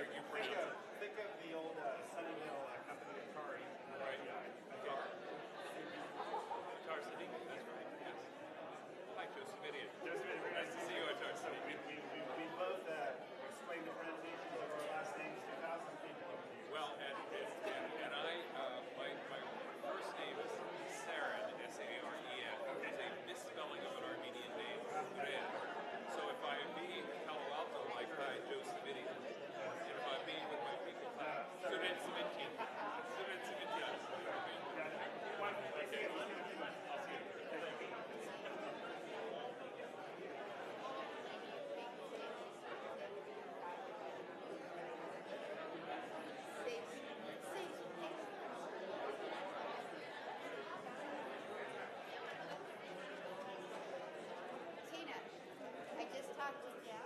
you pronounce it. Think of the old Sunnyvale company, Atari. Right. Tar City, that's right, yes. Hi, Joseph Idiot. Nice to see you at Tar So City. we both explained the pronunciations of our last names to thousands of people over the years. Well, and I, my first name is Saren, S-A-R-E-N. It's a misspelling of an Armenian name, Ren. So if I am being Palo Alto, like hi, Joseph Idiot. And if I'm being with my people, Suren Siminti. Suren Siminti. Wonderful. I'll see you. Tina, I just talked to Jeff.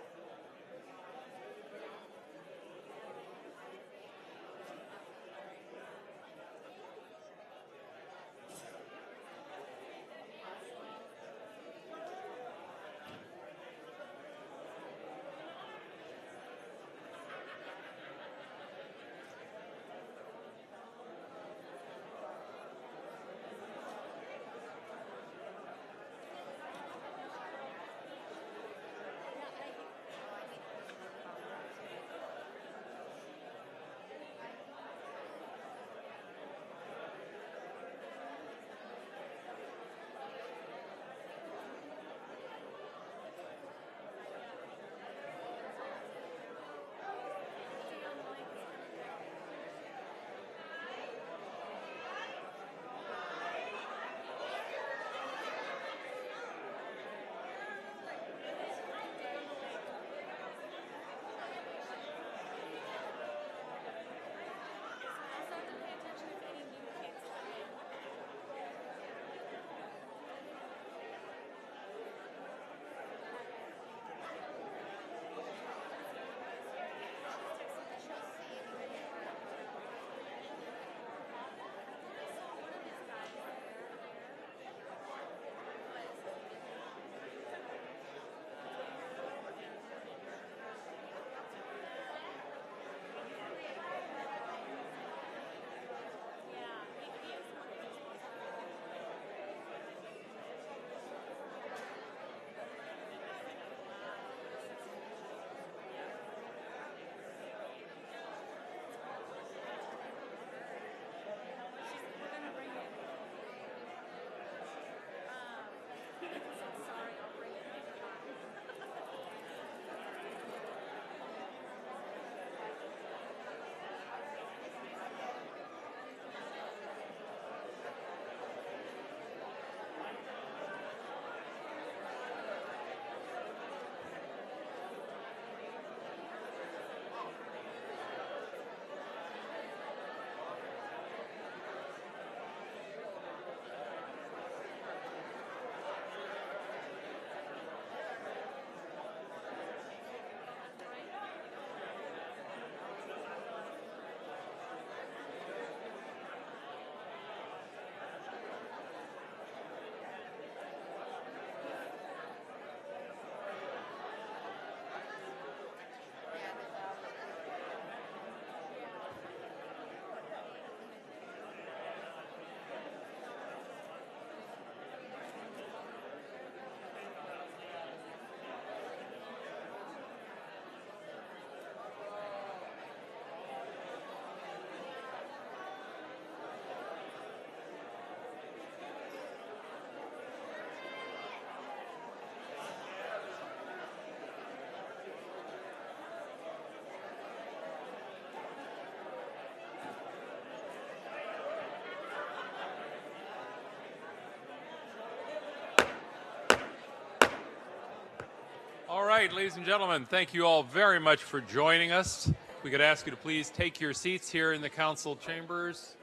All right, ladies and gentlemen, thank you all very much for joining us. We could ask you to please take your seats here in the council chambers.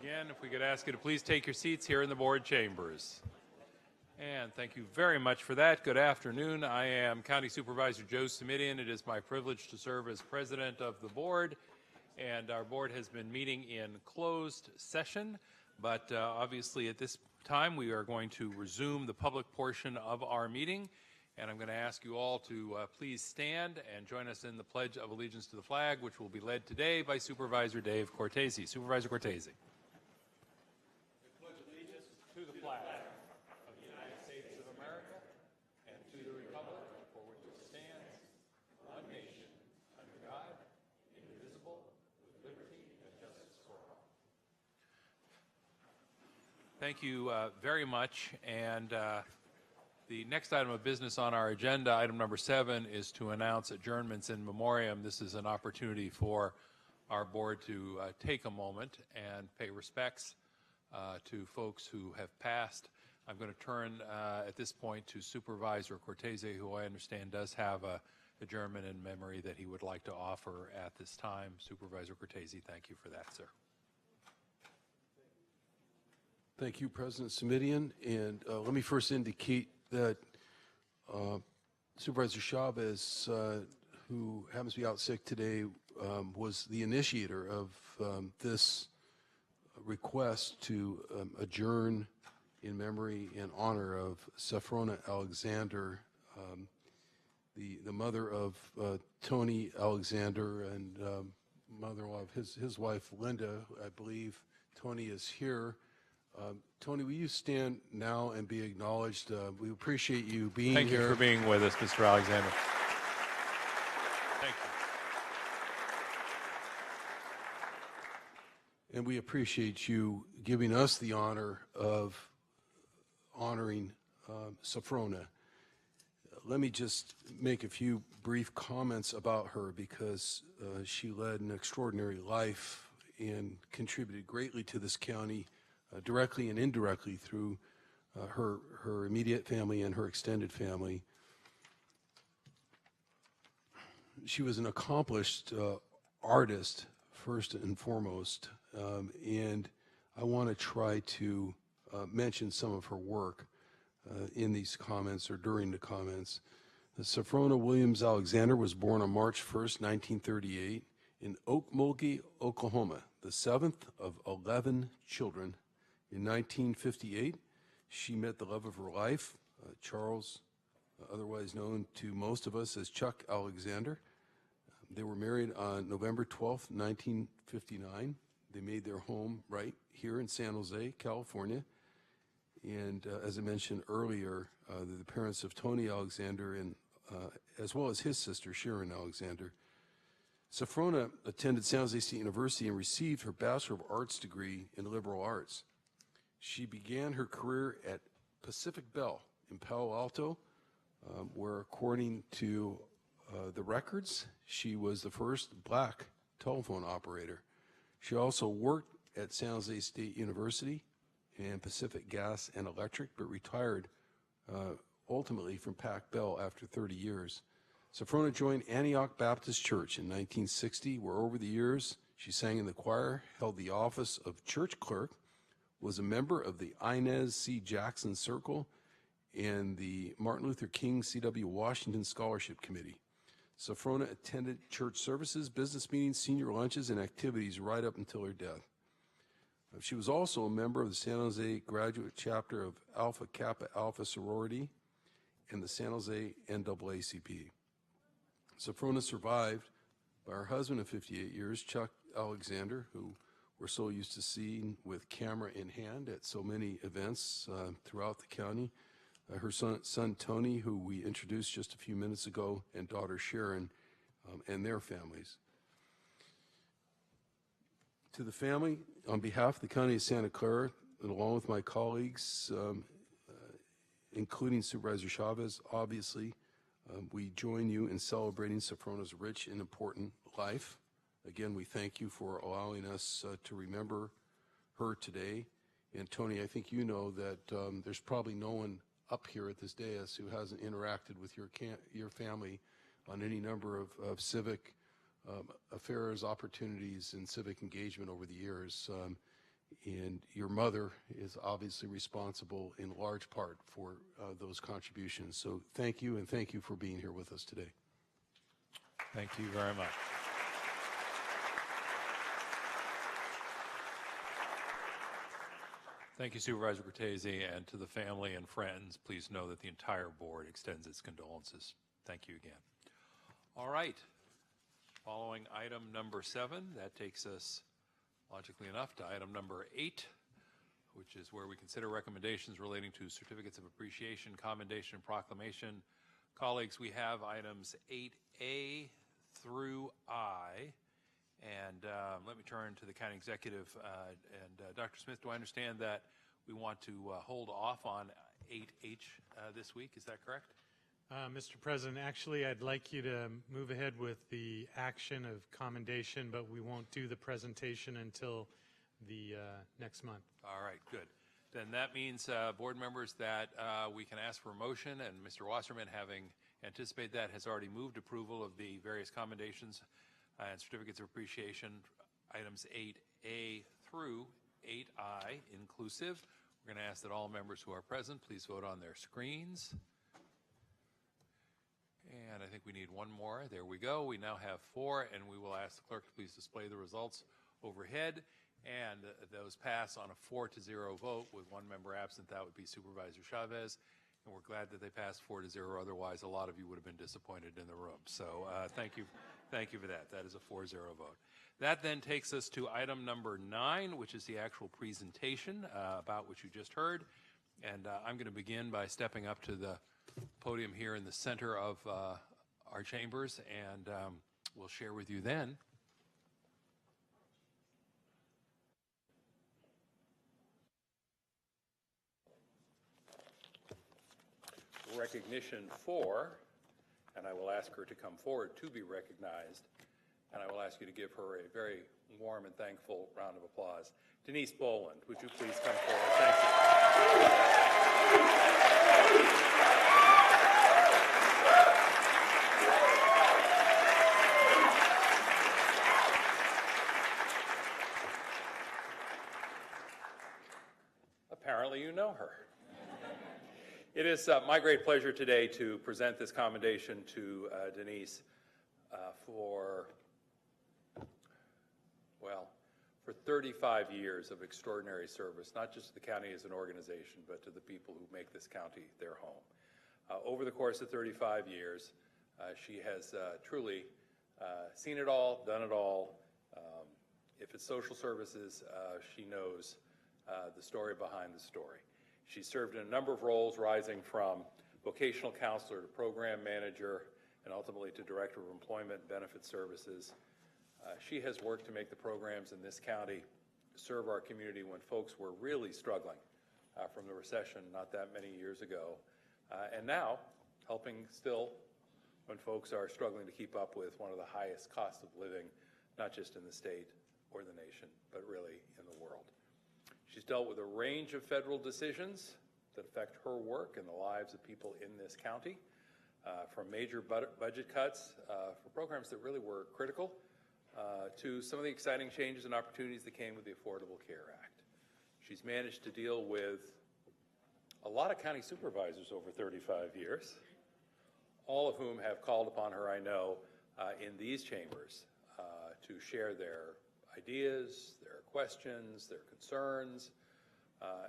Again, if we could ask you to please take your seats here in the board chambers. And thank you very much for that. Good afternoon. I am County Supervisor Joe Simidian. It is my privilege to serve as president of the board. And our board has been meeting in closed session, but obviously at this time we are going to resume the public portion of our meeting. And I'm going to ask you all to please stand and join us in the Pledge of Allegiance to the flag, which will be led today by Supervisor Dave Cortese. Supervisor Cortese. I pledge allegiance to the flag of the United States of America and to the republic for which it stands, one nation, under God, indivisible, with liberty and justice for all. Thank you very much. And the next item of business on our agenda, item number 7, is to announce adjournments in memoriam. This is an opportunity for our board to take a moment and pay respects to folks who have passed. I'm going to turn at this point to Supervisor Cortese, who I understand does have a adjournment in memory that he would like to offer at this time. Supervisor Cortese, thank you for that, sir. Thank you, President Simidian. And let me first indicate that Supervisor Chavez, who happens to be out sick today, was the initiator of this request to adjourn in memory and honor of Safrona Alexander, the mother of Tony Alexander and mother-in-law of his wife, Linda. I believe Tony is here. Tony, will you stand now and be acknowledged? We appreciate you being here. Thank you for being with us, Mr. Alexander. Thank you. And we appreciate you giving us the honor of honoring Safrona. Let me just make a few brief comments about her because she led an extraordinary life and contributed greatly to this county, directly and indirectly through her immediate family and her extended family. She was an accomplished artist, first and foremost, and I want to try to mention some of her work in these comments or during the comments. Safrona Williams Alexander was born on March 1st, 1938 in Okmulgee, Oklahoma, the 7th of 11 children. In 1958, she met the love of her life, Charles, otherwise known to most of us as Chuck Alexander. They were married on November 12th, 1959. They made their home right here in San Jose, California. And as I mentioned earlier, the parents of Tony Alexander and as well as his sister, Sharon Alexander. Safrona attended San Jose State University and received her Bachelor of Arts degree in liberal arts. She began her career at Pacific Bell in Palo Alto, where, according to the records, she was the first black telephone operator. She also worked at San Jose State University and Pacific Gas and Electric, but retired ultimately from Pac Bell after 30 years. Safrona joined Antioch Baptist Church in 1960, where over the years she sang in the choir, held the office of church clerk, was a member of the Inez C. Jackson Circle and the Martin Luther King C.W. Washington Scholarship Committee. Safrona attended church services, business meetings, senior lunches, and activities right up until her death. She was also a member of the San Jose graduate chapter of Alpha Kappa Alpha sorority and the San Jose NAACP. Safrona survived by her husband of 58 years, Chuck Alexander, who we're so used to seeing with camera in hand at so many events throughout the county. Her son Tony, who we introduced just a few minutes ago, and daughter Sharon, and their families. To the family, on behalf of the County of Santa Clara, and along with my colleagues, including Supervisor Chavez, obviously, we join you in celebrating Safrona's rich and important life. Again, we thank you for allowing us to remember her today. And Tony, I think you know that there's probably no one up here at this dais who hasn't interacted with your family on any number of civic affairs, opportunities, and civic engagement over the years. And your mother is obviously responsible in large part for those contributions. So thank you, and thank you for being here with us today. Thank you very much. Thank you, Supervisor Cortese, and to the family and friends, please know that the entire board extends its condolences. Thank you again. All right. Following item number 7, that takes us, logically enough, to item number 8, which is where we consider recommendations relating to certificates of appreciation, commendation, and proclamation. Colleagues, we have items 8A through I. And let me turn to the county executive. Dr. Smith, do I understand that we want to hold off on 8H this week? Is that correct? Mr. President, actually, I'd like you to move ahead with the action of commendation, but we won't do the presentation until the next month. All right, good. Then that means, board members, that we can ask for a motion, and Mr. Wasserman, having anticipated that, has already moved approval of the various commendations and certificates of appreciation, items 8A through 8I inclusive. We're going to ask that all members who are present please vote on their screens. And I think we need one more. There we go. We now have 4, and we will ask the clerk to please display the results overhead. And those pass on a 4-0 vote with 1 member absent. That would be Supervisor Chavez. And we're glad that they passed 4-0. Otherwise, a lot of you would have been disappointed in the room. So thank you. Thank you for that. That is a 4-0 vote. That then takes us to item number 9, which is the actual presentation about which you just heard. And I'm going to begin by stepping up to the podium here in the center of our chambers, and we'll share with you then. Recognition for, and I will ask her to come forward to be recognized, and I will ask you to give her a very warm and thankful round of applause. Denise Boland, would you please come forward? Thank you. Apparently you know her. It is my great pleasure today to present this commendation to Denise for 35 years of extraordinary service, not just to the county as an organization, but to the people who make this county their home. Over the course of 35 years, she has truly seen it all, done it all. If it's social services, she knows the story behind the story. She served in a number of roles, rising from vocational counselor to program manager, and ultimately to director of employment and benefit services. She has worked to make the programs in this county serve our community when folks were really struggling from the recession not that many years ago, and now helping still when folks are struggling to keep up with one of the highest costs of living, not just in the state or the nation, but really in the world. She's dealt with a range of federal decisions that affect her work and the lives of people in this county, from major budget cuts for programs that really were critical to some of the exciting changes and opportunities that came with the Affordable Care Act. She's managed to deal with a lot of county supervisors over 35 years, all of whom have called upon her, I know, in these chambers to share their ideas, their questions, their concerns,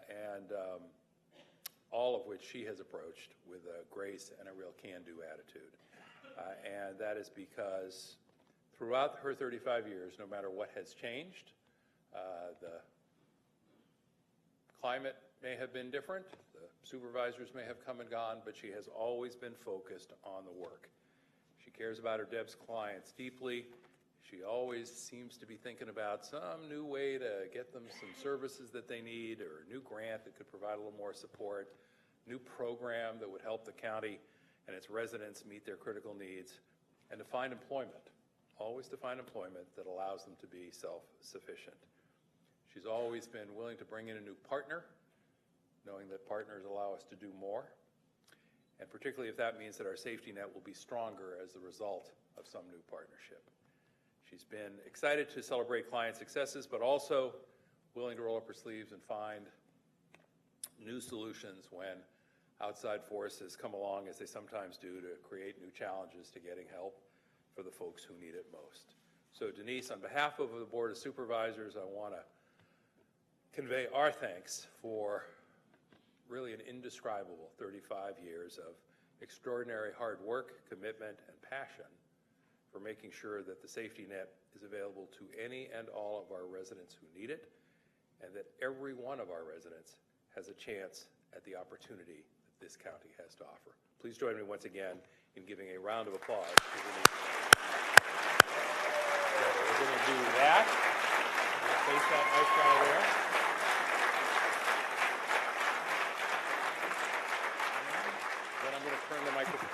and all of which she has approached with a grace and a real can-do attitude. And that is because throughout her 35 years, no matter what has changed, the climate may have been different, the supervisors may have come and gone, but she has always been focused on the work. She cares about her Deb's clients deeply. She always seems to be thinking about some new way to get them some services that they need, or a new grant that could provide a little more support, new program that would help the county and its residents meet their critical needs, and to find employment, always to find employment that allows them to be self-sufficient. She's always been willing to bring in a new partner, knowing that partners allow us to do more, and particularly if that means that our safety net will be stronger as the result of some new partnership. She's been excited to celebrate client successes, but also willing to roll up her sleeves and find new solutions when outside forces come along, as they sometimes do, to create new challenges to getting help for the folks who need it most. So Denise, on behalf of the Board of Supervisors, I want to convey our thanks for really an indescribable 35 years of extraordinary hard work, commitment, and passion for making sure that the safety net is available to any and all of our residents who need it, and that every one of our residents has a chance at the opportunity that this county has to offer. Please join me once again in giving a round of applause to Denise. So we're going to do that. Face that nice guy there. Then I'm going to turn the microphone.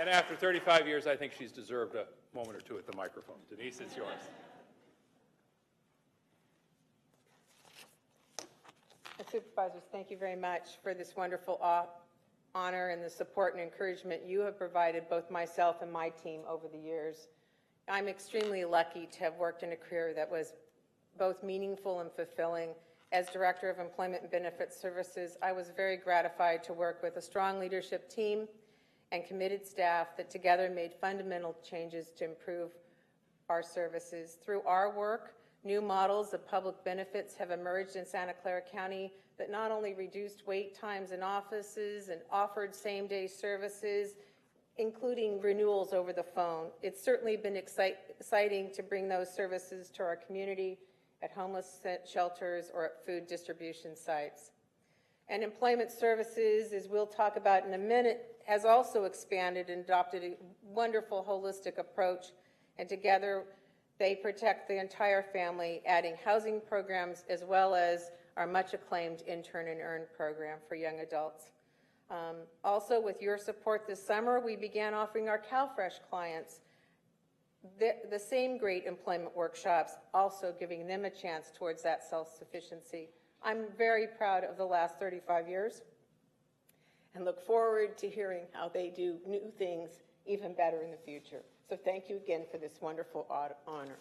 And after 35 years, I think she's deserved a moment or two at the microphone. Denise, it's yours. Supervisors, thank you very much for this wonderful honor and the support and encouragement you have provided both myself and my team over the years. I'm extremely lucky to have worked in a career that was both meaningful and fulfilling. As Director of Employment and Benefits Services, I was very gratified to work with a strong leadership team and committed staff that together made fundamental changes to improve our services. Through our work, new models of public benefits have emerged in Santa Clara County that not only reduced wait times in offices and offered same-day services, including renewals over the phone. It's certainly been exciting to bring those services to our community at homeless shelters or at food distribution sites. And employment services, as we'll talk about in a minute, has also expanded and adopted a wonderful holistic approach, and together they protect the entire family, adding housing programs as well as our much acclaimed Intern and Earn program for young adults. Also, with your support this summer, we began offering our CalFresh clients the same great employment workshops, also giving them a chance towards that self-sufficiency. I'm very proud of the last 35 years and look forward to hearing how they do new things even better in the future. So thank you again for this wonderful honor.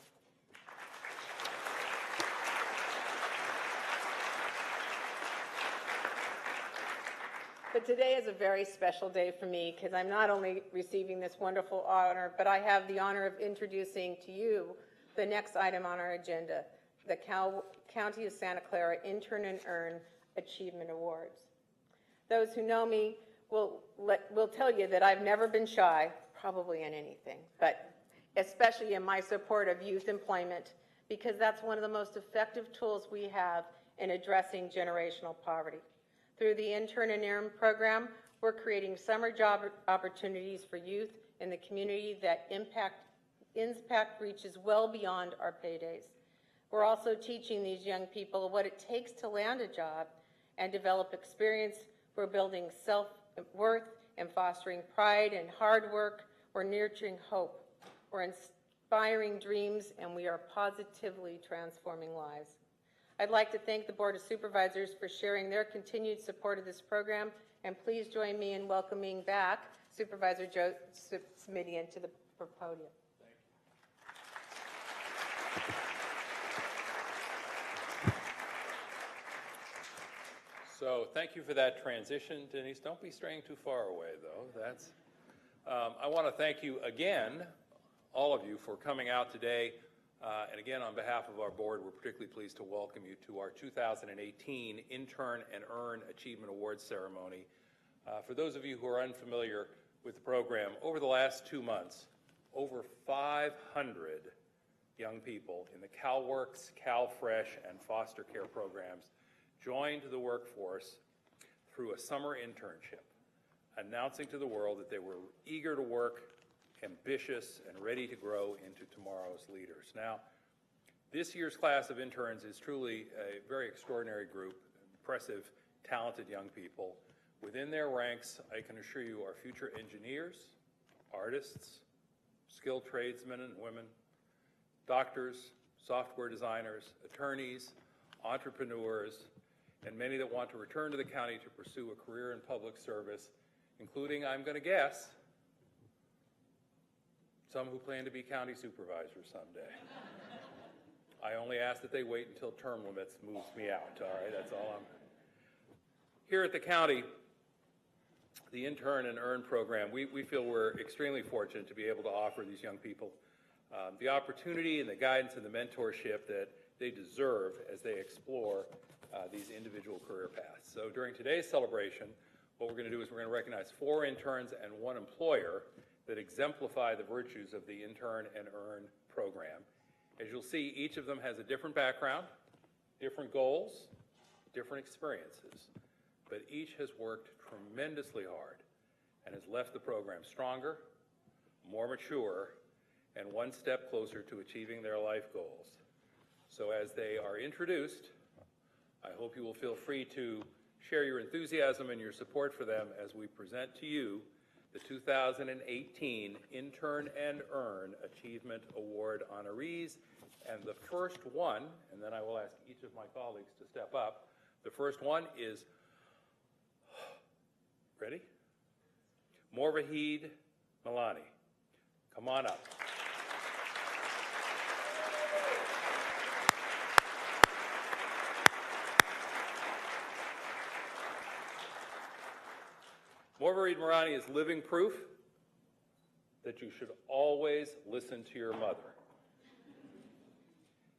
But today is a very special day for me because I'm not only receiving this wonderful honor, but I have the honor of introducing to you the next item on our agenda, the County of Santa Clara Intern and Earn Achievement Awards. Those who know me will tell you that I've never been shy, probably in anything, but especially in my support of youth employment, because that's one of the most effective tools we have in addressing generational poverty. Through the Intern and Earn program, we're creating summer job opportunities for youth in the community that impact reaches well beyond our paydays. We're also teaching these young people what it takes to land a job and develop experience. We're building self-worth and fostering pride and hard work. We're nurturing hope. We're inspiring dreams, and we are positively transforming lives. I'd like to thank the Board of Supervisors for sharing their continued support of this program, and please join me in welcoming back Supervisor Joseph Smidian to the podium. So thank you for that transition, Denise. Don't be straying too far away, though. I want to thank you again, all of you, for coming out today. And again, on behalf of our board, we're particularly pleased to welcome you to our 2018 Intern and Earn Achievement Awards ceremony. For those of you who are unfamiliar with the program, over the last 2 months, over 500 young people in the CalWorks, CalFresh, and foster care programs joined the workforce through a summer internship, announcing to the world that they were eager to work, ambitious, and ready to grow into tomorrow's leaders. Now, this year's class of interns is truly a very extraordinary group, impressive, talented young people. Within their ranks, I can assure you, are future engineers, artists, skilled tradesmen and women, doctors, software designers, attorneys, entrepreneurs, and many that want to return to the county to pursue a career in public service, including, I'm going to guess, some who plan to be county supervisors someday. I only ask that they wait until term limits moves me out, all right? That's all I'm... Here at the county, the Intern and Earn program, we feel we're extremely fortunate to be able to offer these young people the opportunity and the guidance and the mentorship that they deserve as they explore these individual career paths. So during today's celebration, what we're going to do is we're going to recognize 4 interns and 1 employer that exemplify the virtues of the Intern and Earn program. As you'll see, each of them has a different background, different goals, different experiences, but each has worked tremendously hard and has left the program stronger, more mature, and 1 step closer to achieving their life goals. So as they are introduced, I hope you will feel free to share your enthusiasm and your support for them as we present to you the 2018 Intern and Earn Achievement Award honorees. And the first one, and then I will ask each of my colleagues to step up, the first one is, ready? Morvahid Milani. Come on up. Morvahid Milani is living proof that you should always listen to your mother.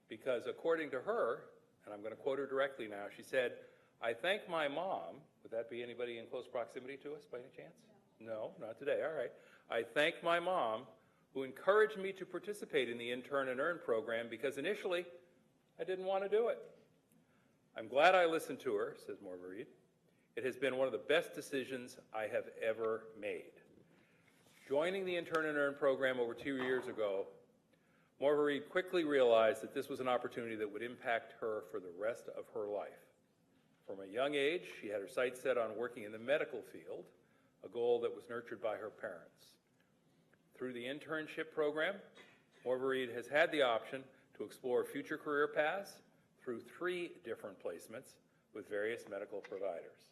Because according to her, and I'm going to quote her directly now, she said, "I thank my mom," would that be anybody in close proximity to us by any chance? No, not today, all right. "I thank my mom who encouraged me to participate in the Intern and Earn program because initially I didn't want to do it. I'm glad I listened to her," says Morvahid. "It has been one of the best decisions I have ever made." Joining the Intern and Earn program over 2 years ago, Morvahid quickly realized that this was an opportunity that would impact her for the rest of her life. From a young age, she had her sights set on working in the medical field, a goal that was nurtured by her parents. Through the internship program, Morvahid has had the option to explore future career paths through 3 different placements with various medical providers.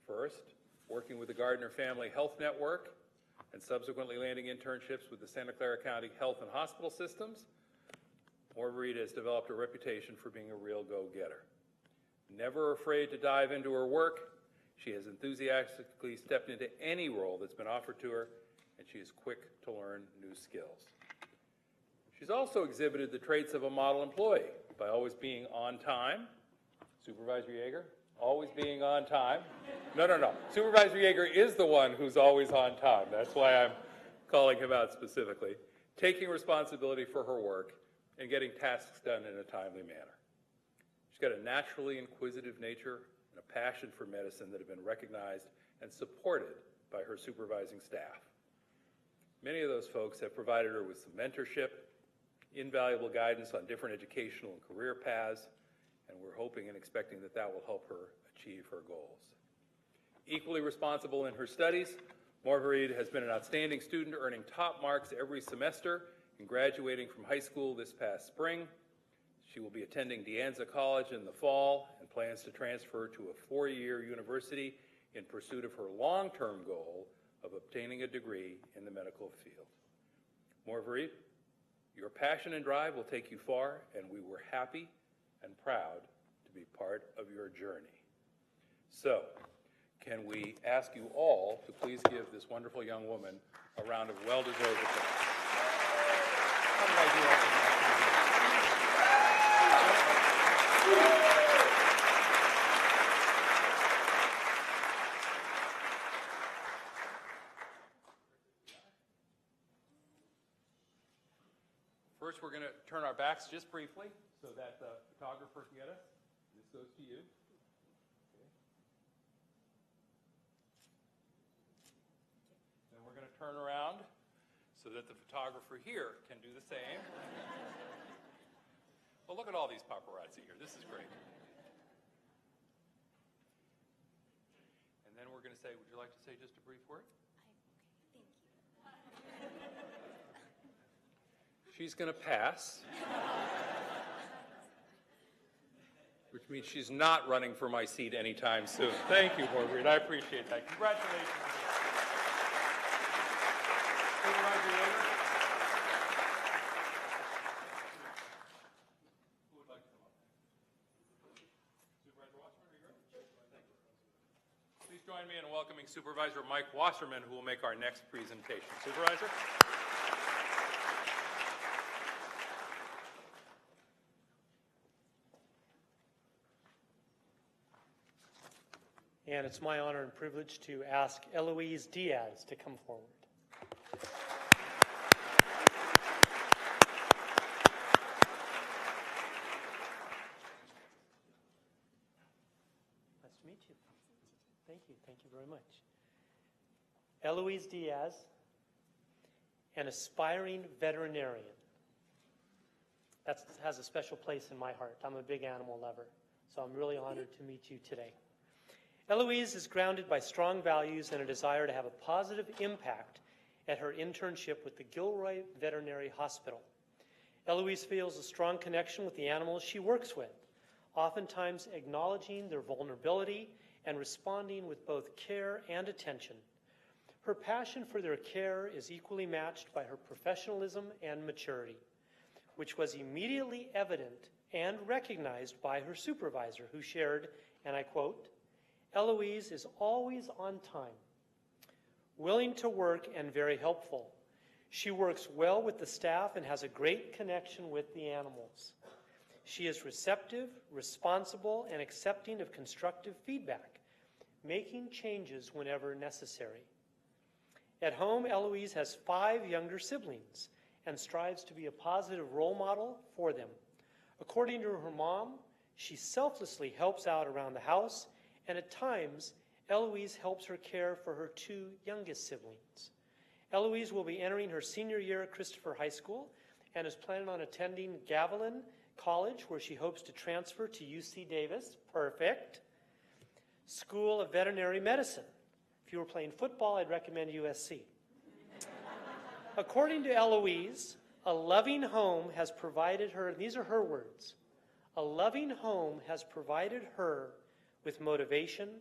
First, working with the Gardner Family Health Network and subsequently landing internships with the Santa Clara County Health and Hospital Systems, Morvahid has developed a reputation for being a real go-getter. Never afraid to dive into her work, she has enthusiastically stepped into any role that's been offered to her, and she is quick to learn new skills. She's also exhibited the traits of a model employee by always being on time. Supervisor Yeager, always being on time. No. Supervisor Yeager is the one who's always on time. That's why I'm calling him out specifically. Taking responsibility for her work and getting tasks done in a timely manner. She's got a naturally inquisitive nature and a passion for medicine that have been recognized and supported by her supervising staff. Many of those folks have provided her with some mentorship, invaluable guidance on different educational and career paths, and we're hoping and expecting that that will help her achieve her goals. Equally responsible in her studies, Morvahid has been an outstanding student, earning top marks every semester and graduating from high school this past spring. She will be attending De Anza College in the fall and plans to transfer to a 4-year university in pursuit of her long-term goal of obtaining a degree in the medical field. Morvahid, your passion and drive will take you far, and we were happy and proud to be part of your journey. So, can we ask you all to please give this wonderful young woman a round of well-deserved applause? How did I do that? First, we're going to turn our backs just briefly so that the photographer can get us. This goes to you. Okay. Then we're going to turn around so that the photographer here can do the same. Well, look at all these paparazzi here. This is great. And then we're going to say, would you like to say just a brief word? Thank you. She's going to pass, which means she's not running for my seat anytime soon. Thank you, Morvahid. I appreciate that. Congratulations. Supervisor Yeager? Who would like to come up? Supervisor Wasserman, are you ready? Thank you. Please join me in welcoming Supervisor Mike Wasserman, who will make our next presentation. Supervisor? And it's my honor and privilege to ask Eloise Diaz to come forward. Nice to meet you. Thank you very much. Eloise Diaz, an aspiring veterinarian. That has a special place in my heart. I'm a big animal lover, so I'm really honored to meet you today. Eloise is grounded by strong values and a desire to have a positive impact at her internship with the Gilroy Veterinary Hospital. Eloise feels a strong connection with the animals she works with, oftentimes acknowledging their vulnerability and responding with both care and attention. Her passion for their care is equally matched by her professionalism and maturity, which was immediately evident and recognized by her supervisor, who shared, and I quote, "Eloise is always on time, willing to work and very helpful. She works well with the staff and has a great connection with the animals. She is receptive, responsible, and accepting of constructive feedback, making changes whenever necessary. At home, Eloise has 5 younger siblings and strives to be a positive role model for them. According to her mom, she selflessly helps out around the house, and at times, Eloise helps her care for her 2 youngest siblings. Eloise will be entering her senior year at Christopher High School and is planning on attending Gavilan College, where she hopes to transfer to UC Davis, perfect, School of Veterinary Medicine. If you were playing football, I'd recommend USC. According to Eloise, a loving home has provided her, these are her words, a loving home has provided her with motivation,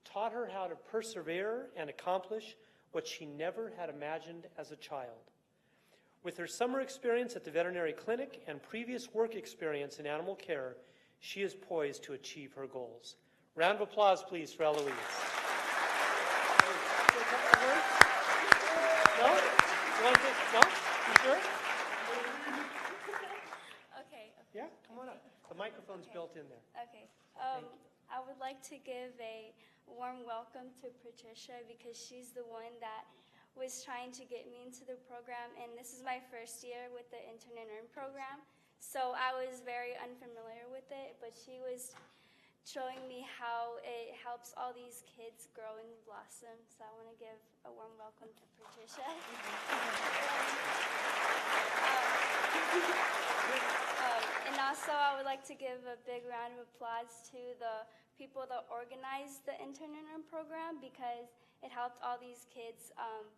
taught her how to persevere and accomplish what she never had imagined as a child. With her summer experience at the veterinary clinic and previous work experience in animal care, she is poised to achieve her goals." Round of applause, please, for Eloise. No? You want to take, no? You sure? Okay. Yeah, come on up. The microphone's built in there. Okay. I would like to give a warm welcome to Patricia because she's the one that was trying to get me into the program, and this is my first year with the Intern and Earn program, so I was very unfamiliar with it, but she was showing me how it helps all these kids grow and blossom, so I want to give a warm welcome to Patricia. And also I would like to give a big round of applause to the people that organized the Intern and Earn program because it helped all these kids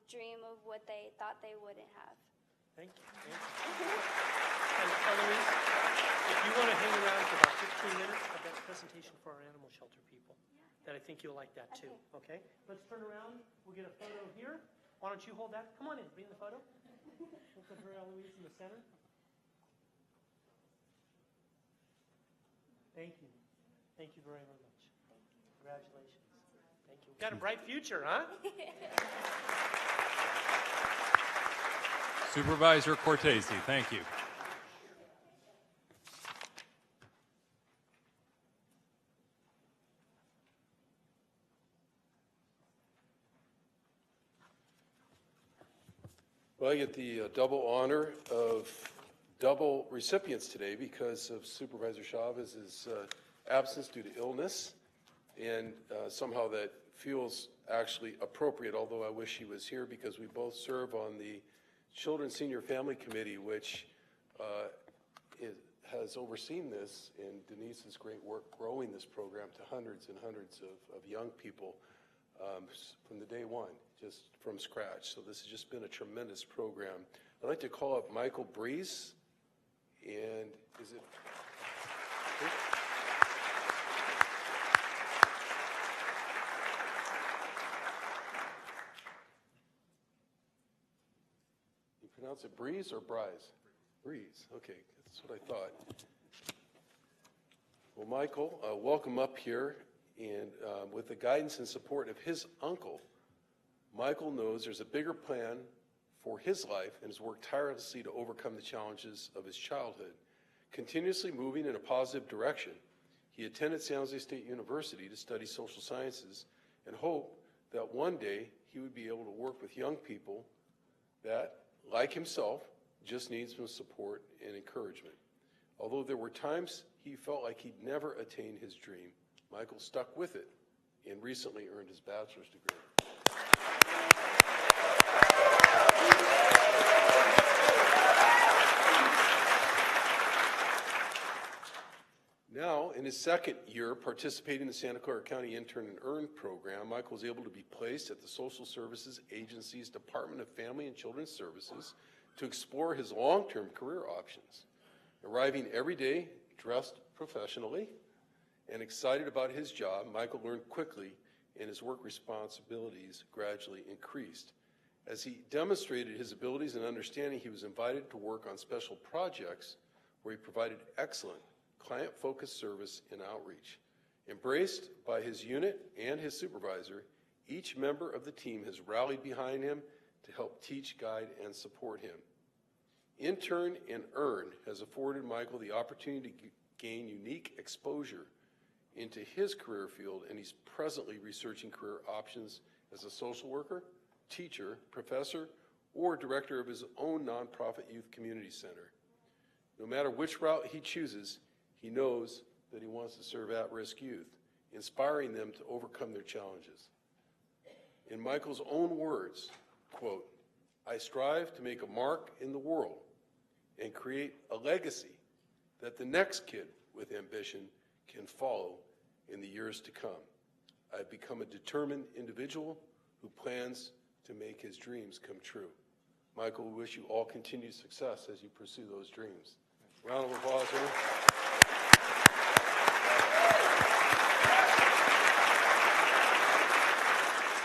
dream of what they thought they wouldn't have. Thank you. And Eloise, if you want to hang around for about 15 minutes, I've got a presentation for our animal shelter people that I think you'll like that too, okay? Let's turn around. We'll get a photo here. Why don't you hold that? Come on in, be in the photo. We'll put her, Eloise, in the center. Thank you. Thank you very, very much. Congratulations. Thank you. We've got a bright future, huh? Supervisor Cortese, thank you. Well, I get the double honor of double recipients today because of Supervisor Chavez's absence due to illness, and somehow that feels actually appropriate, although I wish he was here because we both serve on the Children's Senior Family Committee, which has overseen this, and Denise's great work growing this program to hundreds and hundreds of young people from the day one, just from scratch. So this has just been a tremendous program. I'd like to call up Michael Breeze, and is it? You pronounce it Breeze or Brise? Breeze, okay, that's what I thought. Well, Michael, welcome up here, and with the guidance and support of his uncle, Michael knows there's a bigger plan for his life and has worked tirelessly to overcome the challenges of his childhood, continuously moving in a positive direction. He attended San Jose State University to study social sciences and hoped that one day he would be able to work with young people that, like himself, just need some support and encouragement. Although there were times he felt like he'd never attain his dream, Michael stuck with it and recently earned his bachelor's degree. Now, in his second year participating in the Santa Clara County Intern and Earn program, Michael was able to be placed at the Social Services Agency's Department of Family and Children's Services to explore his long-term career options. Arriving every day dressed professionally and excited about his job, Michael learned quickly and his work responsibilities gradually increased. As he demonstrated his abilities and understanding, he was invited to work on special projects where he provided excellent client-focused service and outreach. Embraced by his unit and his supervisor, each member of the team has rallied behind him to help teach, guide, and support him. Intern and Earn has afforded Michael the opportunity to gain unique exposure into his career field, and he's presently researching career options as a social worker, teacher, professor, or director of his own nonprofit youth community center. No matter which route he chooses, he knows that he wants to serve at-risk youth, inspiring them to overcome their challenges. In Michael's own words, quote, "I strive to make a mark in the world and create a legacy that the next kid with ambition can follow in the years to come. I've become a determined individual who plans to make his dreams come true." Michael, we wish you all continued success as you pursue those dreams. Round of applause, man.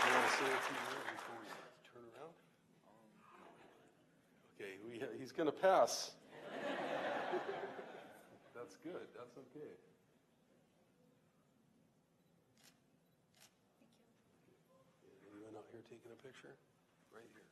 You want to say a few words before we turn around? Okay, he's going to pass. That's good. That's okay. Anyone out here taking a picture? Right here.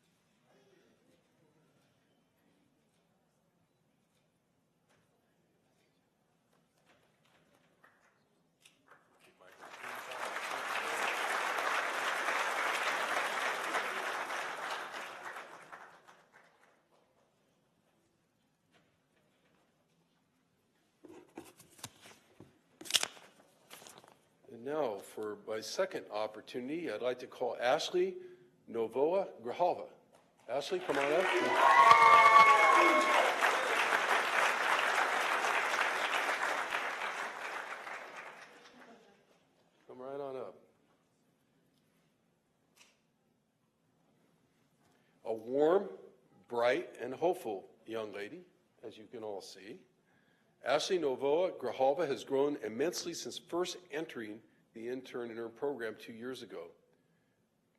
And now, for my second opportunity, I'd like to call Ashley Novoa Grijalva. Ashley, come on up. Come right on up. A warm, bright, and hopeful young lady, as you can all see. Ashley Novoa Grijalva has grown immensely since first entering the Intern and Earn program 2 years ago.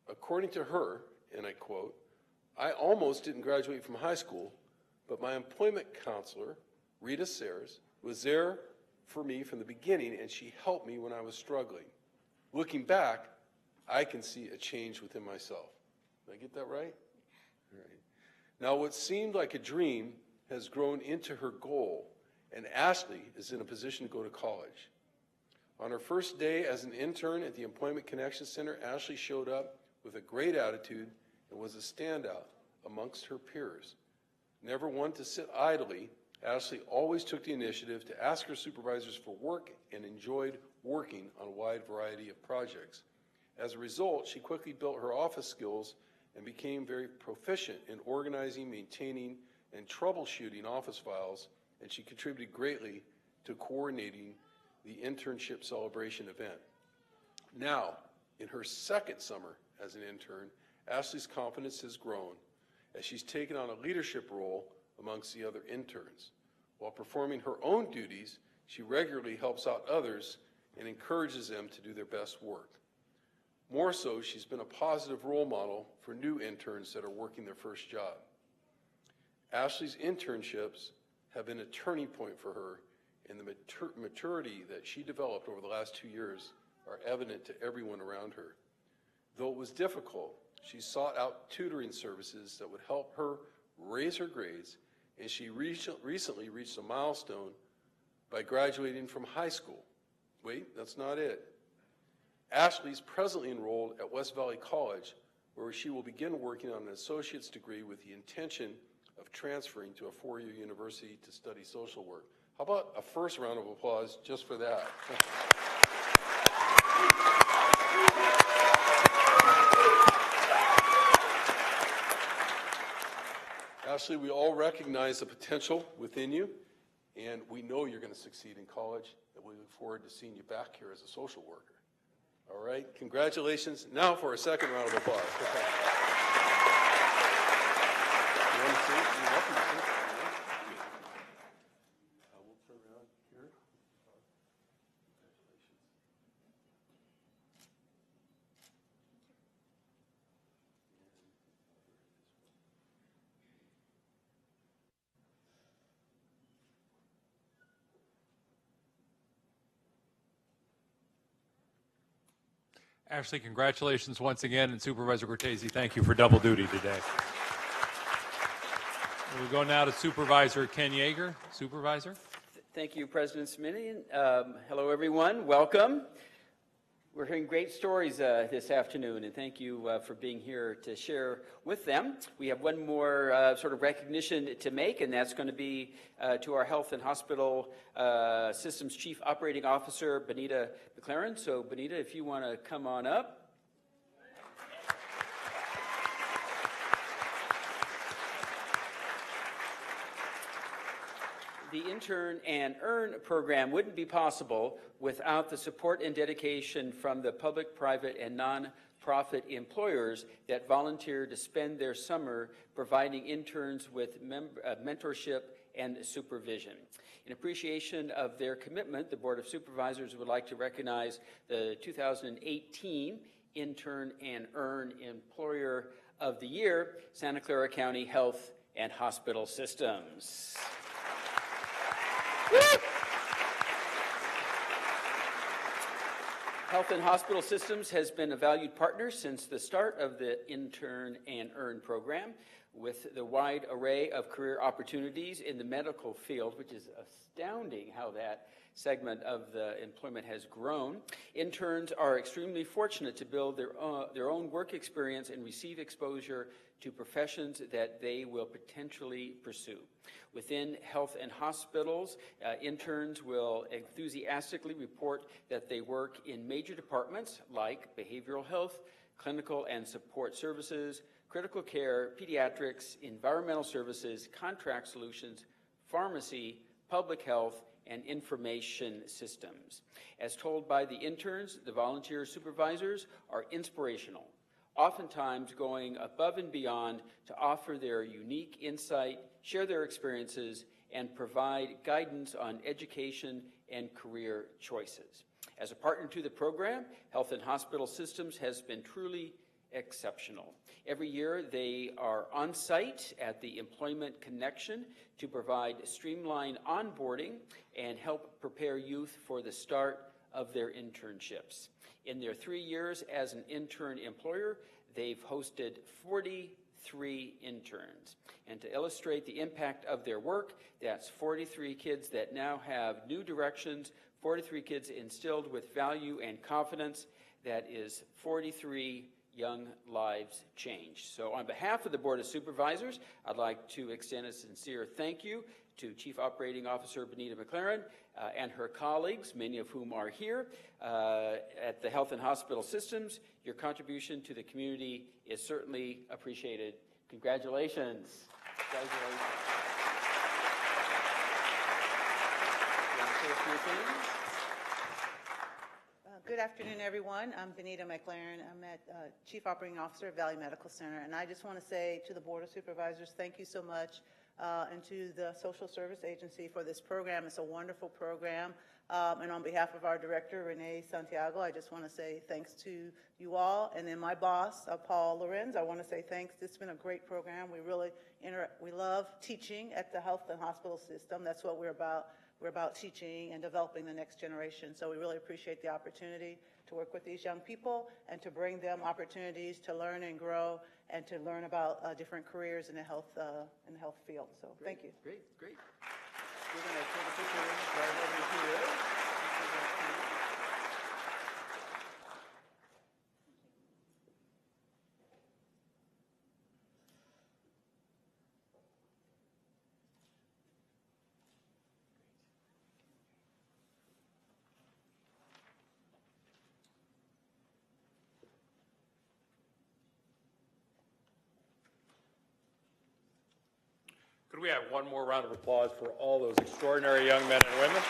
According to her, and I quote, "I almost didn't graduate from high school, but my employment counselor, Rita Sayers, was there for me from the beginning, and she helped me when I was struggling. Looking back, I can see a change within myself." Did I get that right? All right. Now, what seemed like a dream has grown into her goal, and Ashley is in a position to go to college. On her first day as an intern at the Employment Connection Center, Ashley showed up with a great attitude and was a standout amongst her peers. Never one to sit idly, Ashley always took the initiative to ask her supervisors for work and enjoyed working on a wide variety of projects. As a result, she quickly built her office skills and became very proficient in organizing, maintaining, and troubleshooting office files, and she contributed greatly to coordinating the internship celebration event. Now, in her second summer as an intern, Ashley's confidence has grown as she's taken on a leadership role amongst the other interns. While performing her own duties, she regularly helps out others and encourages them to do their best work. More so, she's been a positive role model for new interns that are working their first job. Ashley's internships have been a turning point for her, and the maturity that she developed over the last 2 years are evident to everyone around her. Though it was difficult, she sought out tutoring services that would help her raise her grades, and she recently reached a milestone by graduating from high school. Wait, that's not it. Ashley is presently enrolled at West Valley College, where she will begin working on an associate's degree with the intention of transferring to a four-year university to study social work. How about a first round of applause just for that? Ashley, we all recognize the potential within you, and we know you're going to succeed in college, and we look forward to seeing you back here as a social worker. All right, congratulations. Now for a second round of applause. You want to see it? You're welcome to see it. We'll turn around here. Ashley, congratulations once again, and Supervisor Cortese, thank you for double duty today. We'll go now to Supervisor Ken Yeager. Supervisor. Thank you, President Simonian. Hello, everyone. Welcome. We're hearing great stories this afternoon, and thank you for being here to share with them. We have one more sort of recognition to make, and that's going to be to our Health and Hospital Systems Chief Operating Officer, Benita McLaren. So, Benita, if you want to come on up. The Intern and Earn program wouldn't be possible without the support and dedication from the public, private, and non-profit employers that volunteer to spend their summer providing interns with mentorship and supervision. In appreciation of their commitment, the Board of Supervisors would like to recognize the 2018 Intern and Earn Employer of the Year, Santa Clara County Health and Hospital Systems. Health and Hospital Systems has been a valued partner since the start of the Intern and Earn program, with the wide array of career opportunities in the medical field, which is astounding how that segment of the employment has grown. Interns are extremely fortunate to build their own work experience and receive exposure to professions that they will potentially pursue. Within health and hospitals, interns will enthusiastically report that they work in major departments like behavioral health, clinical and support services, critical care, pediatrics, environmental services, contract solutions, pharmacy, public health, and information systems. As told by the interns, the volunteer supervisors are inspirational, oftentimes going above and beyond to offer their unique insight, share their experiences, and provide guidance on education and career choices. As a partner to the program, Health and Hospital Systems has been truly exceptional. Every year they are on site at the Employment Connection to provide streamlined onboarding and help prepare youth for the start of their internships. In their 3 years as an intern employer, they've hosted 43 interns. And to illustrate the impact of their work, that's 43 kids that now have new directions, 43 kids instilled with value and confidence. That is 43 young lives changed. So on behalf of the Board of Supervisors, I'd like to extend a sincere thank you to Chief Operating Officer Benita McLaren and her colleagues, many of whom are here at the Health and Hospital Systems. Your contribution to the community is certainly appreciated. Congratulations. Congratulations. You want to say a few things? Good afternoon, everyone. I'm Benita McLaren. I'm at Chief Operating Officer of Valley Medical Center, and I just want to say to the Board of Supervisors, thank you so much, and to the Social Service Agency for this program. It's a wonderful program, and on behalf of our director, Renee Santiago, I just want to say thanks to you all, and then my boss, Paul Lorenz, I want to say thanks. It's been a great program. We really we love teaching at the Health and Hospital System. That's what we're about. We're about teaching and developing the next generation. So we really appreciate the opportunity to work with these young people and to bring them opportunities to learn and grow and to learn about different careers in the health field. So great, thank you. Great. We're going to take a picture right over here. Could we have one more round of applause for all those extraordinary young men and women?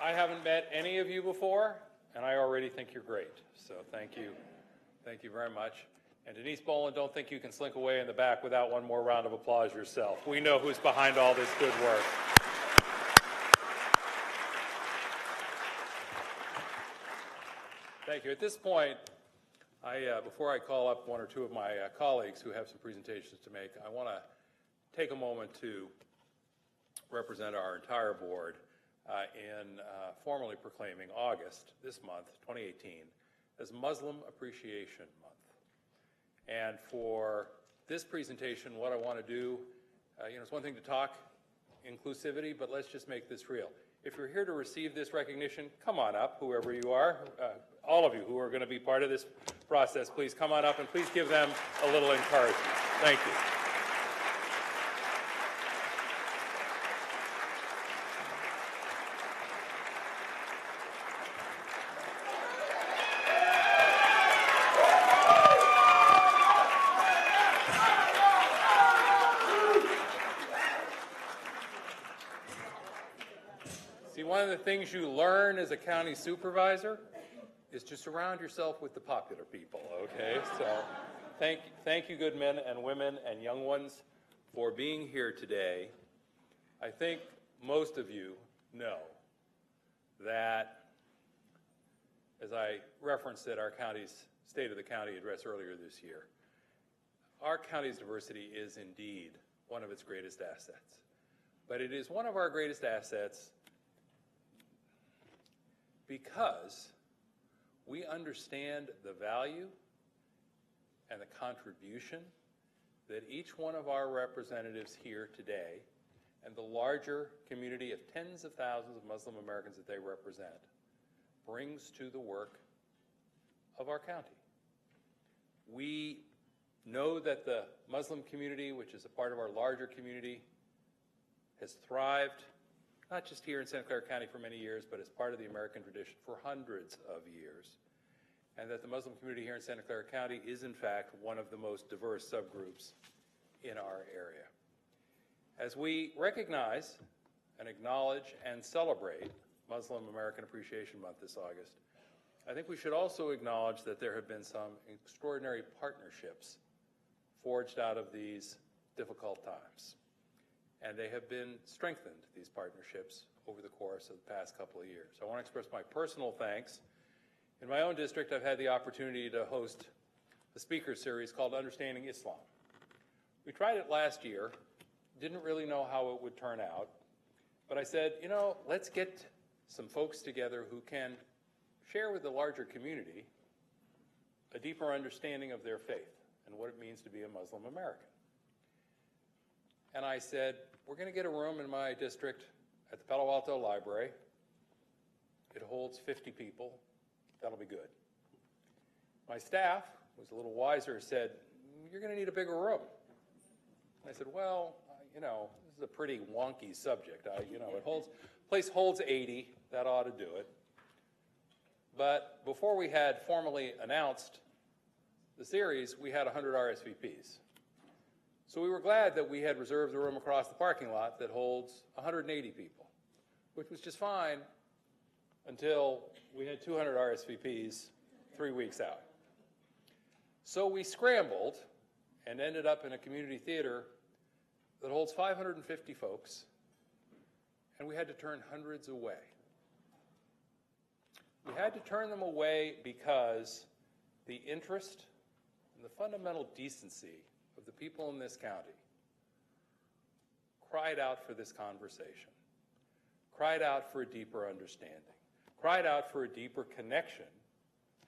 I haven't met any of you before, and I already think you're great. So thank you. Thank you very much. And Denise Boland, don't think you can slink away in the back without one more round of applause yourself. We know who's behind all this good work. Thank you. At this point, before I call up one or two of my colleagues who have some presentations to make, I want to take a moment to represent our entire board in formally proclaiming August, this month, 2018, as Muslim Appreciation Month. And for this presentation, what I want to do, it's one thing to talk inclusivity, but let's just make this real. If you're here to receive this recognition, come on up, whoever you are. All of you who are going to be part of this process, please come on up and please give them a little encouragement. Thank you. See, one of the things you learn as a county supervisor is to surround yourself with the popular people, okay? So thank you, good men and women and young ones, for being here today. I think most of you know that, as I referenced at our county's State of the County address earlier this year, our county's diversity is indeed one of its greatest assets. But it is one of our greatest assets because we understand the value and the contribution that each one of our representatives here today and the larger community of tens of thousands of Muslim Americans that they represent brings to the work of our county. We know that the Muslim community, which is a part of our larger community, has thrived not just here in Santa Clara County for many years, but as part of the American tradition for hundreds of years. And that the Muslim community here in Santa Clara County is, in fact, one of the most diverse subgroups in our area. As we recognize and acknowledge and celebrate Muslim American Appreciation Month this August, I think we should also acknowledge that there have been some extraordinary partnerships forged out of these difficult times. And they have been strengthened, these partnerships, over the course of the past couple of years. I want to express my personal thanks. In my own district, I've had the opportunity to host a speaker series called Understanding Islam. We tried it last year, didn't really know how it would turn out, but I said, let's get some folks together who can share with the larger community a deeper understanding of their faith and what it means to be a Muslim American. And I said, we're going to get a room in my district at the Palo Alto Library. It holds 50 people. That'll be good. My staff, who was a little wiser, said, you're going to need a bigger room. And I said, well, this is a pretty wonky subject. Place holds 80. That ought to do it. But before we had formally announced the series, we had 100 RSVPs. So we were glad that we had reserved a room across the parking lot that holds 180 people, which was just fine until we had 200 RSVPs 3 weeks out. So we scrambled and ended up in a community theater that holds 550 folks, and we had to turn hundreds away. We had to turn them away because the interest and the fundamental decency of the people in this county cried out for this conversation, cried out for a deeper understanding, cried out for a deeper connection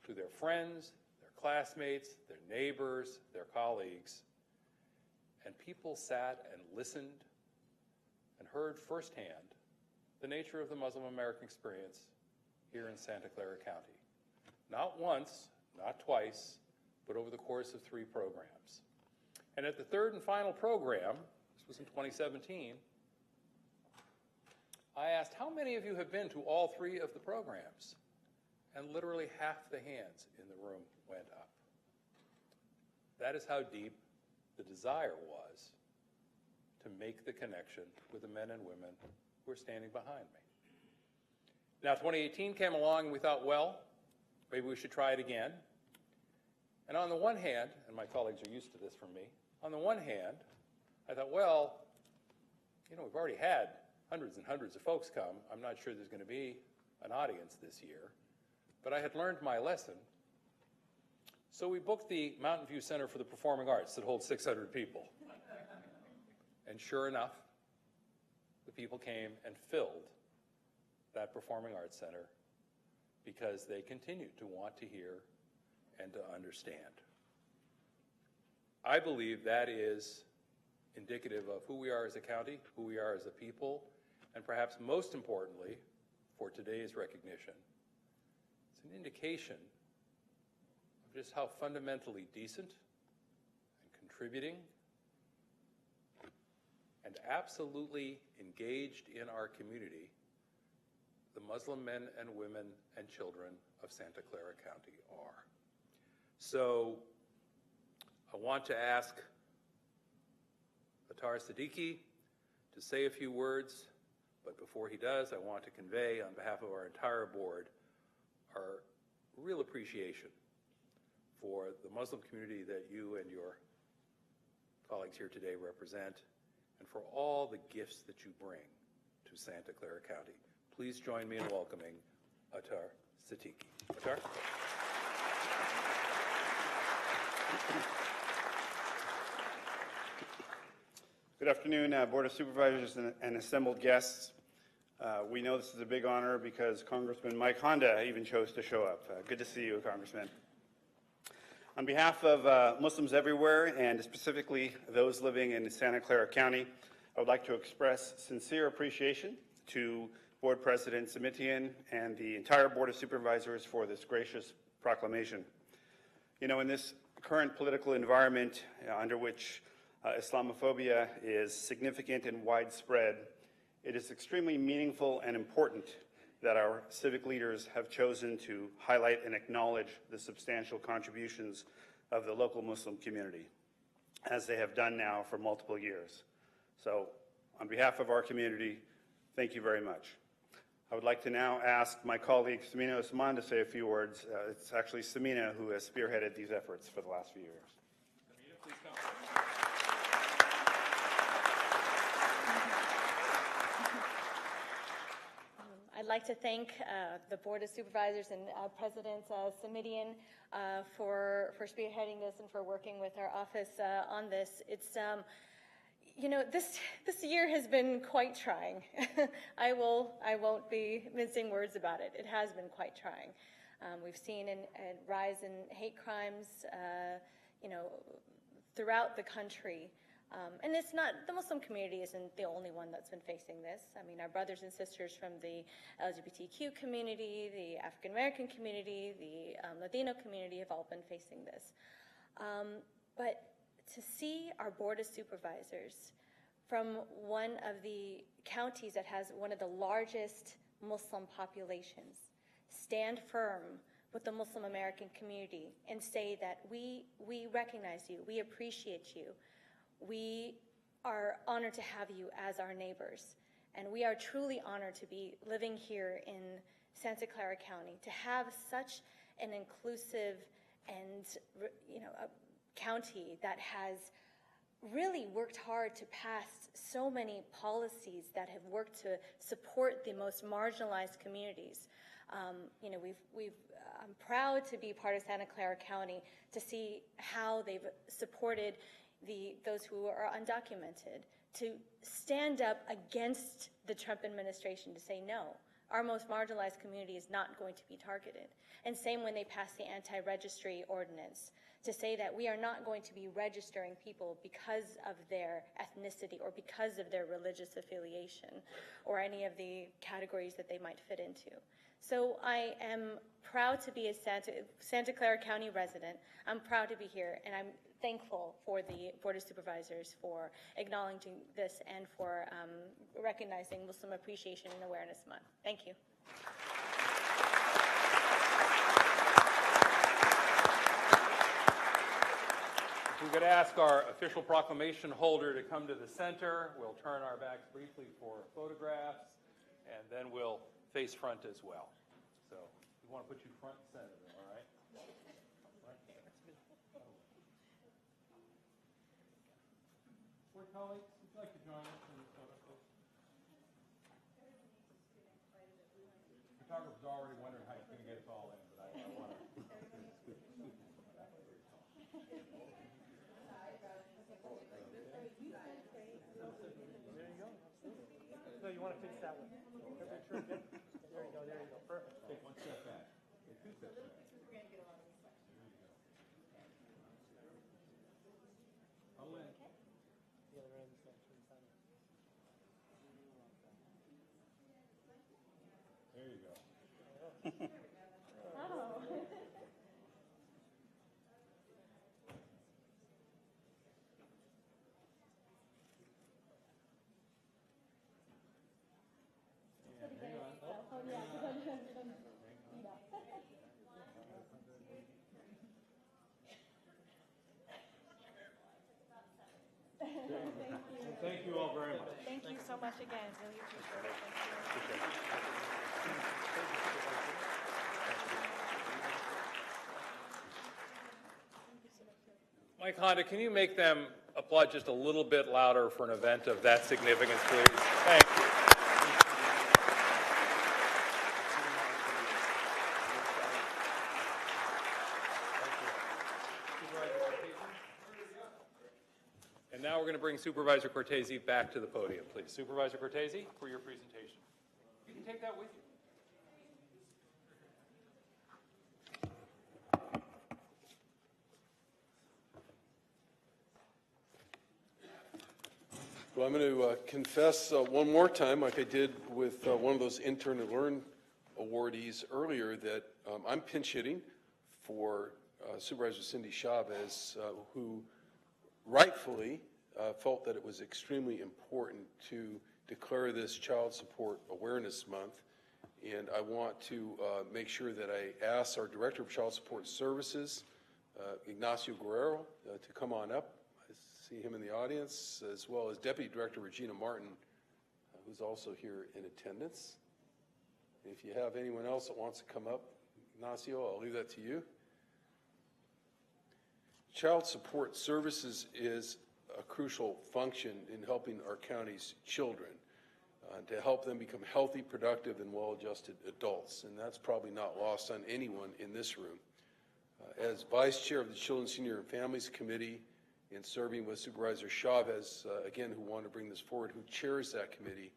to their friends, their classmates, their neighbors, their colleagues. And people sat and listened and heard firsthand the nature of the Muslim American experience here in Santa Clara County. Not once, not twice, but over the course of 3 programs. And at the third and final program, this was in 2017, I asked, how many of you have been to all 3 of the programs? And literally half the hands in the room went up. That is how deep the desire was to make the connection with the men and women who are standing behind me. Now, 2018 came along and we thought, well, maybe we should try it again. And on the one hand, and my colleagues are used to this from me, on the one hand, I thought, well, you know, we've already had hundreds and hundreds of folks come. I'm not sure there's going to be an audience this year. But I had learned my lesson. So we booked the Mountain View Center for the Performing Arts that holds 600 people. And sure enough, the people came and filled that Performing Arts Center because they continued to want to hear and to understand. I believe that is indicative of who we are as a county, who we are as a people, and perhaps most importantly, for today's recognition, it's an indication of just how fundamentally decent and contributing and absolutely engaged in our community the Muslim men and women and children of Santa Clara County are. So I want to ask Attar Siddiqui to say a few words, but before he does, I want to convey on behalf of our entire board our real appreciation for the Muslim community that you and your colleagues here today represent, and for all the gifts that you bring to Santa Clara County. Please join me in welcoming Attar Siddiqui. Attar? Good afternoon, Board of Supervisors and assembled guests. We know this is a big honor because Congressman Mike Honda even chose to show up. Good to see you, Congressman. On behalf of Muslims everywhere, and specifically those living in Santa Clara County, I would like to express sincere appreciation to Board President Ceremonial and the entire Board of Supervisors for this gracious proclamation. You know, in this current political environment under which Islamophobia is significant and widespread, it is extremely meaningful and important that our civic leaders have chosen to highlight and acknowledge the substantial contributions of the local Muslim community, as they have done now for multiple years. So, on behalf of our community, thank you very much. I would like to now ask my colleague Samina Osman to say a few words. It's actually Samina who has spearheaded these efforts for the last few years. Samina, please come. I'd like to thank the Board of Supervisors and President Ceremonial for spearheading this and for working with our office on this. It's you know, this year has been quite trying. I won't be mincing words about it. It has been quite trying. We've seen a rise in hate crimes, you know, throughout the country. And it's not, the Muslim community isn't the only one that's been facing this. I mean, our brothers and sisters from the LGBTQ community, the African American community, the Latino community have all been facing this. But to see our Board of Supervisors from one of the counties that has one of the largest Muslim populations stand firm with the Muslim American community and say that we recognize you, we appreciate you, we are honored to have you as our neighbors, and we are truly honored to be living here in Santa Clara County, to have such an inclusive and, you know, a county that has really worked hard to pass so many policies that have worked to support the most marginalized communities. You know, I'm proud to be part of Santa Clara County to see how they've supported those who are undocumented, to stand up against the Trump administration, to say no, our most marginalized community is not going to be targeted. And same when they passed the anti-registry ordinance, to say that we are not going to be registering people because of their ethnicity or because of their religious affiliation or any of the categories that they might fit into. So I am proud to be a Santa Clara County resident. I'm proud to be here, and I'm thankful for the Board of Supervisors for acknowledging this and for recognizing Muslim Appreciation and Awareness Month. Thank you. could ask our official proclamation holder to come to the center. We'll turn our backs briefly for photographs, and then we'll face front as well. So we want to put you front and center, all right? Board colleagues, would you like to join us in this photo, please? The photographer's already wondering how he's going to get us all in, but I want to. No, you want to face that way. There you go, there you go. Perfect. Take one step back. Take two steps back. Huddle in. The other end is going to turn center. There you go. Thank you all very much. Thank you so much again. Really appreciate it. Mike Honda, can you make them applaud just a little bit louder for an event of that significance, please? Thank you. And now we're going to bring Supervisor Cortese back to the podium, please. Supervisor Cortese, for your presentation. You can take that with you. Well, I'm going to confess one more time, like I did with one of those Intern and Learn awardees earlier, that I'm pinch hitting for Supervisor Cindy Chavez, who rightfully felt that it was extremely important to declare this Child Support Awareness Month. And I want to make sure that I ask our Director of Child Support Services, Ignacio Guerrero, to come on up. I see him in the audience, as well as Deputy Director Regina Martin, who's also here in attendance. If you have anyone else that wants to come up, Ignacio, I'll leave that to you. Child Support Services is a crucial function in helping our county's children to help them become healthy, productive, and well-adjusted adults. And that's probably not lost on anyone in this room. As Vice Chair of the Children, Senior, and Families Committee, and serving with Supervisor Chavez, again, who wanted to bring this forward, who chairs that committee,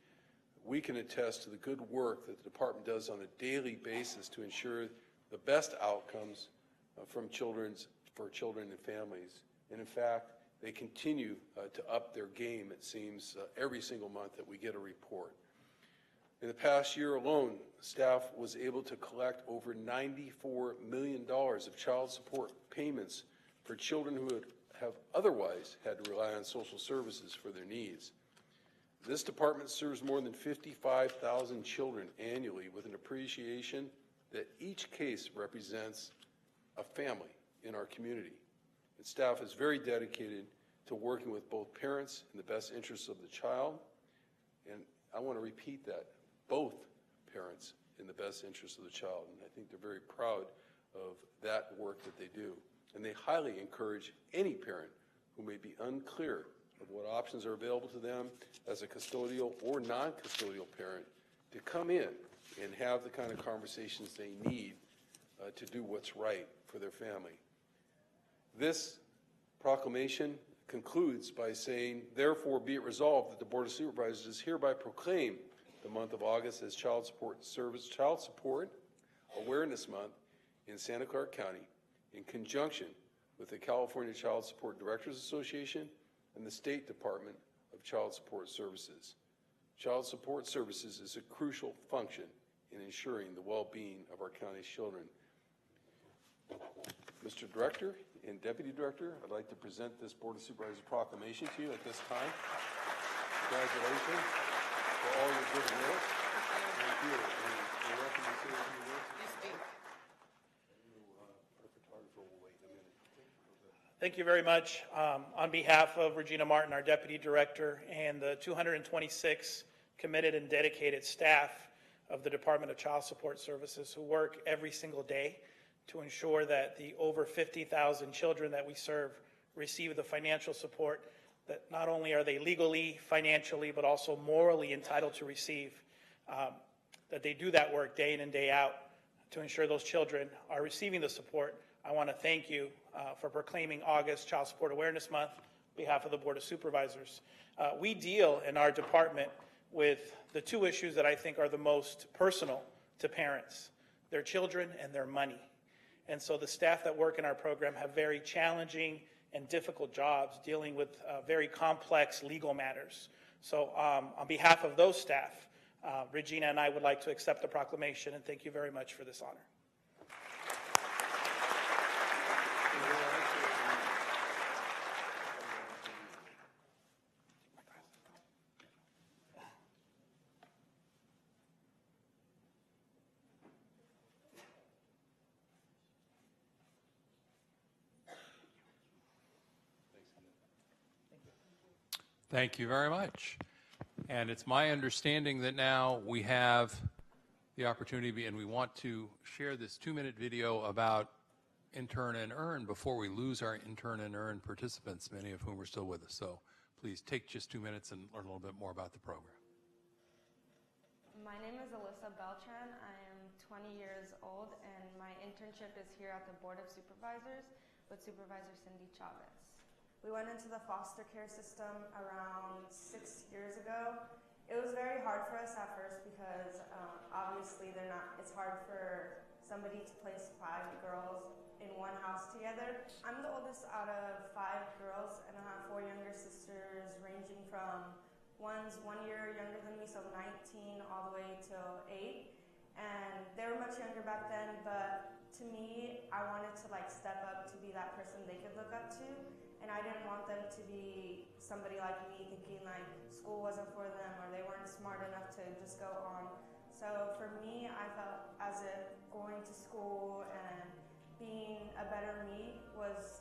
we can attest to the good work that the department does on a daily basis to ensure the best outcomes for children and families. And in fact, they continue to up their game, it seems, every single month that we get a report. In the past year alone, staff was able to collect over $94 million of child support payments for children who would have otherwise had to rely on social services for their needs. This department serves more than 55,000 children annually with an appreciation that each case represents a family in our community. And staff is very dedicated to working with both parents in the best interests of the child, and I want to repeat that, both parents in the best interests of the child, and I think they're very proud of that work that they do. And they highly encourage any parent who may be unclear of what options are available to them as a custodial or non-custodial parent to come in and have the kind of conversations they need to do what's right for their family. This proclamation concludes by saying, therefore be it resolved that the Board of Supervisors does hereby proclaim the month of August as Child Support Awareness Month in Santa Clara County in conjunction with the California Child Support Directors Association and the State Department of Child Support Services. Child Support Services is a crucial function in ensuring the well-being of our county's children. Mr. Director and Deputy Director, I'd like to present this Board of Supervisors proclamation to you at this time. Congratulations for all your good work. Thank you. And you're welcome to say a few words. Our photographer will wait a minute. Thank you very much. On behalf of Regina Martin, our Deputy Director, and the 226 committed and dedicated staff of the Department of Child Support Services who work every single day to ensure that the over 50,000 children that we serve receive the financial support that not only are they legally, financially, but also morally entitled to receive, that they do that work day in and day out to ensure those children are receiving the support. I want to thank you for proclaiming August Child Support Awareness Month on behalf of the Board of Supervisors. We deal in our department with the two issues that I think are the most personal to parents, their children and their money. And so the staff that work in our program have very challenging and difficult jobs dealing with very complex legal matters. So on behalf of those staff, Regina and I would like to accept the proclamation and thank you very much for this honor. Thank you very much. And it's my understanding that now we have the opportunity, and we want to share this 2-minute video about Intern and Earn before we lose our Intern and Earn participants, many of whom are still with us. So please take just 2 minutes and learn a little bit more about the program. My name is Alyssa Beltran. I am 20 years old, and my internship is here at the Board of Supervisors with Supervisor Cindy Chavez. We went into the foster care system around 6 years ago. It was very hard for us at first because obviously it's hard for somebody to place 5 girls in one house together. I'm the oldest out of 5 girls, and I have 4 younger sisters ranging from one's 1 year younger than me, so 19 all the way till 8. And they were much younger back then, but to me, I wanted to step up to be that person they could look up to. And I didn't want them to be somebody like me thinking school wasn't for them or they weren't smart enough to just go on. So for me, I felt as if going to school and being a better me was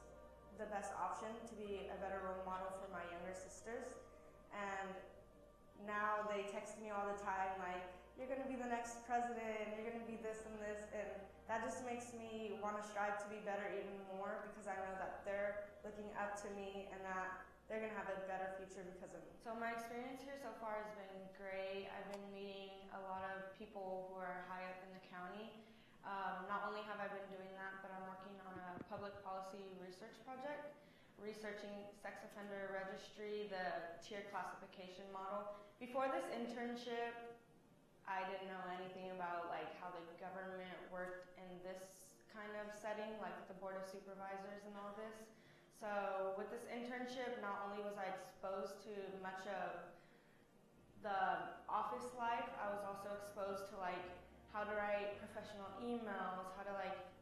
the best option to be a better role model for my younger sisters. And now they text me all the time you're going to be the next president, you're going to be this and this, and that just makes me want to strive to be better even more because I know that they're looking up to me and that they're going to have a better future because of me. So my experience here so far has been great. I've been meeting a lot of people who are high up in the county. Not only have I been doing that, but I'm working on a public policy research project, researching sex offender registry, the tier classification model. Before this internship, I didn't know anything about how the government worked in this kind of setting, like the Board of Supervisors and all this. So with this internship, not only was I exposed to much of the office life, I was also exposed to how to write professional emails, how to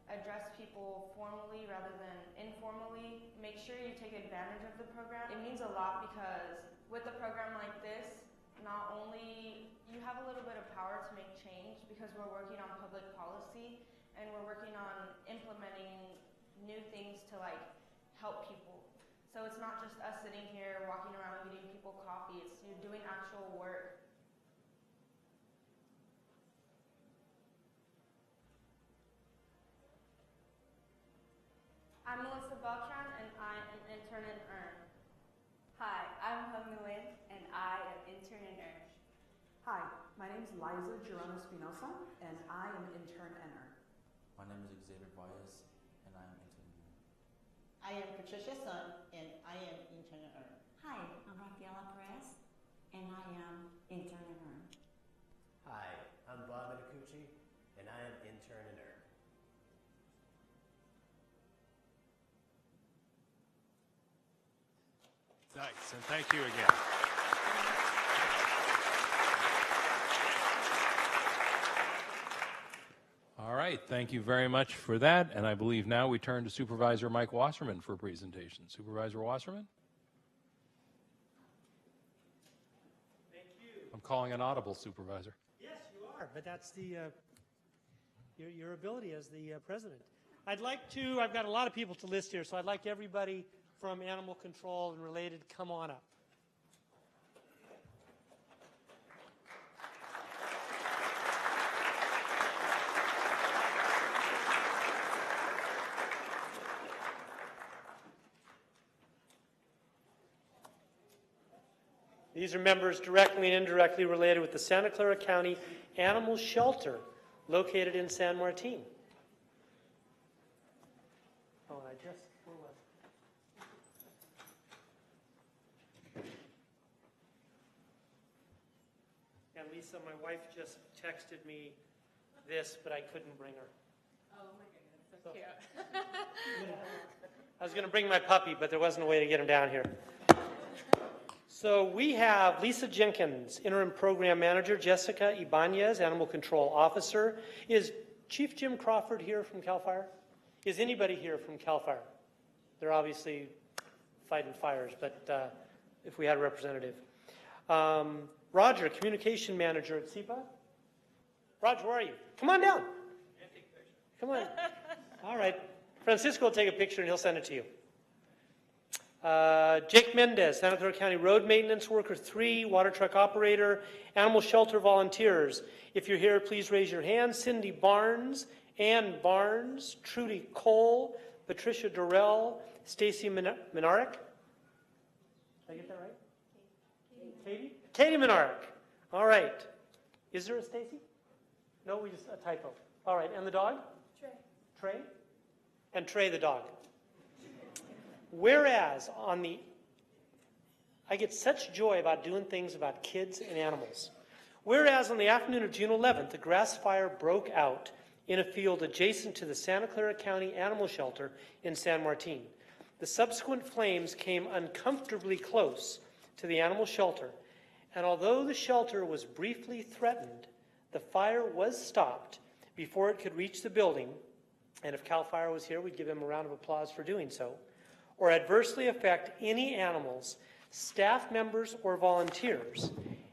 address people formally rather than informally. Make sure you take advantage of the program. It means a lot because with a program like this, not only you have a little bit of power to make change because we're working on public policy and we're working on implementing new things to help people. So it's not just us sitting here walking around getting people coffee, it's you're doing actual work. I'm Melissa Beltran and I am intern and Earn. Hi, I'm Hung Nguyen and I am intern and Earn. Hi, my name is Liza Girona Espinosa, and I am intern and Earn. My name is Xavier Valles, and I am intern and Earn. I am Patricia Sun, and I am intern and Earn. Hi, I'm Rafaela Perez, and I am intern and Earn. Hi, I'm Bob Metacucci, and I am intern and Earn. Nice, and thank you again. All right, thank you very much for that. And I believe now we turn to Supervisor Mike Wasserman for a presentation. Supervisor Wasserman? Thank you. I'm calling an audible, Supervisor. Yes, you are, but that's the your ability as the president. I've got a lot of people to list here, so I'd like everybody from animal control and related to come on up. These are members directly and indirectly related with the Santa Clara County Animal Shelter located in San Martin. Oh, and where was it? And Lisa, my wife just texted me this, but I couldn't bring her. Oh my goodness, so cute. I was going to bring my puppy, but there wasn't a way to get him down here. So we have Lisa Jenkins, Interim Program Manager, Jessica Ibanez, Animal Control Officer. Is Chief Jim Crawford here from CAL FIRE? Is anybody here from CAL FIRE? They're obviously fighting fires, but if we had a representative. Roger, Communication Manager at SEPA. Roger, where are you? Come on down. Come on. All right. Francisco will take a picture and he'll send it to you. Jake Mendez, Santa Clara County Road Maintenance Worker 3, Water Truck Operator, Animal Shelter Volunteers. If you're here, please raise your hand. Cindy Barnes, Ann Barnes, Trudy Cole, Patricia Durrell, Stacy Minarek. Did I get that right? Katie? Katie Minarek. All right. Is there a Stacy? No, we just a typo. All right. And the dog? Trey. Trey? And Trey the dog. Whereas I get such joy about doing things about kids and animals. Whereas on the afternoon of June 11th, a grass fire broke out in a field adjacent to the Santa Clara County Animal Shelter in San Martin. The subsequent flames came uncomfortably close to the animal shelter, and although the shelter was briefly threatened, the fire was stopped before it could reach the building, and if CAL FIRE was here, we'd give them a round of applause for doing so, or adversely affect any animals, staff members, or volunteers.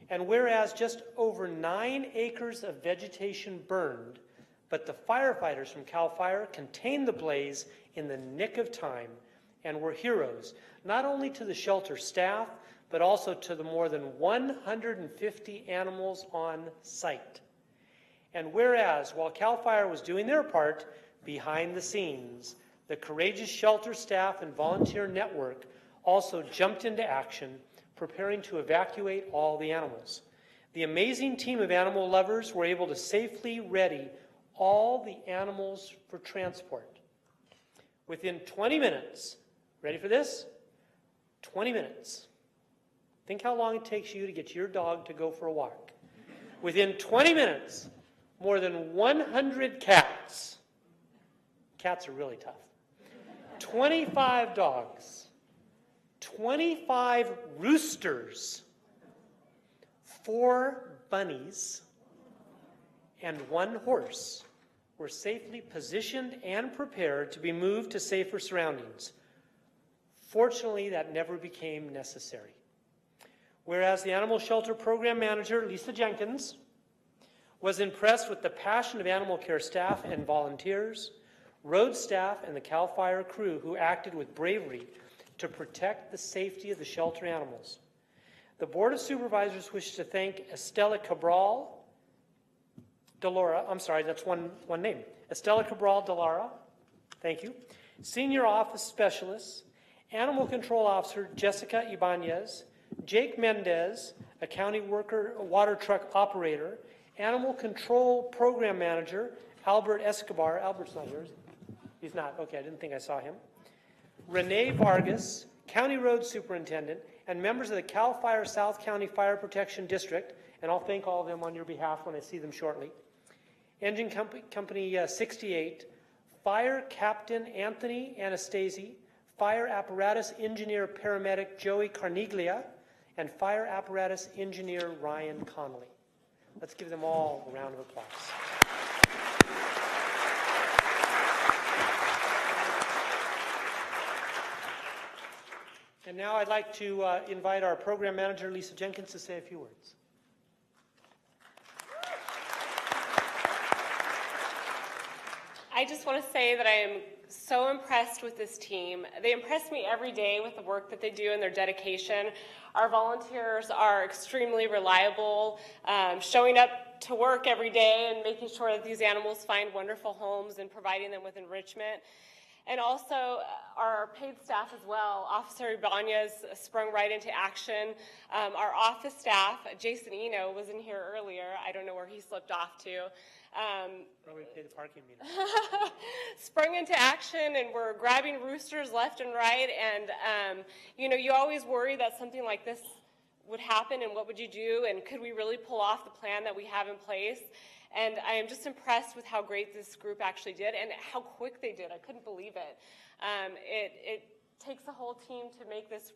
And whereas just over 9 acres of vegetation burned, but the firefighters from CAL FIRE contained the blaze in the nick of time and were heroes, not only to the shelter staff, but also to the more than 150 animals on site. And whereas while CAL FIRE was doing their part behind the scenes, the courageous shelter staff and volunteer network also jumped into action, preparing to evacuate all the animals. The amazing team of animal lovers were able to safely ready all the animals for transport. Within 20 minutes, ready for this? 20 minutes. Think how long it takes you to get your dog to go for a walk. Within 20 minutes, more than 100 cats. Cats are really tough. 25 dogs, 25 roosters, 4 bunnies, and 1 horse were safely positioned and prepared to be moved to safer surroundings. Fortunately, that never became necessary. Whereas the Animal Shelter Program Manager, Lisa Jenkins, was impressed with the passion of animal care staff and volunteers, road staff, and the CAL FIRE crew who acted with bravery to protect the safety of the shelter animals. The Board of Supervisors wishes to thank Estela Cabral Delara, I'm sorry, that's one name, Estela Cabral Delara, thank you, Senior Office Specialist, Animal Control Officer Jessica Ibanez, Jake Mendez, a county worker, a water truck operator, Animal Control Program Manager Albert Escobar, Albert's not here, is he? He's not. Okay, I didn't think I saw him. Renee Vargas, County Road Superintendent, and members of the CAL FIRE South County Fire Protection District, and I'll thank all of them on your behalf when I see them shortly. Engine Company 68, Fire Captain Anthony Anastasi, Fire Apparatus Engineer Paramedic Joey Carniglia, and Fire Apparatus Engineer Ryan Connolly. Let's give them all a round of applause. And now I'd like to invite our program manager, Lisa Jenkins, to say a few words. I I just want to say that I am so impressed with this team. They impress me every day with the work that they do and their dedication. Our volunteers are extremely reliable, showing up to work every day and making sure that these animals find wonderful homes and providing them with enrichment. And also our paid staff as well. Officer Ibanez sprung right into action. Our office staff, Jason Eno was in here earlier. I don't know where he slipped off to. Probably pay the parking meter. Sprung into action, and we're grabbing roosters left and right. And, you know, you always worry that something like this would happen, and what would you do, and could we really pull off the plan that we have in place? And I am just impressed with how great this group actually did and how quick they did. I couldn't believe it. It takes a whole team to make this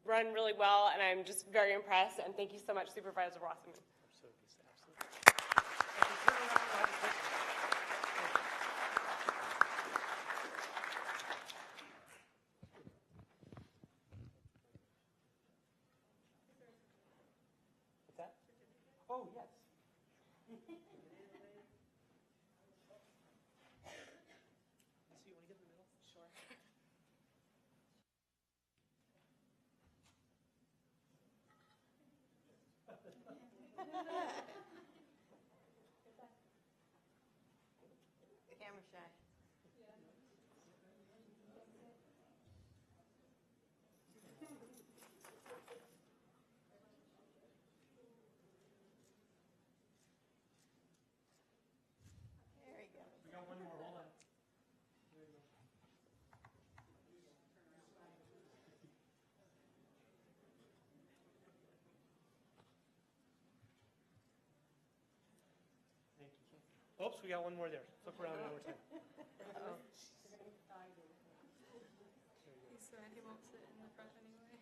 run really well, and I'm just very impressed. And thank you so much, Supervisor Wasserman. What's that? Oh, yes. Camera shy. There we go. We got one more. Hold on. Thank you. Oops, we got one more there. Flip around one more time. Uh-oh. He said he won't sit in the front anyway.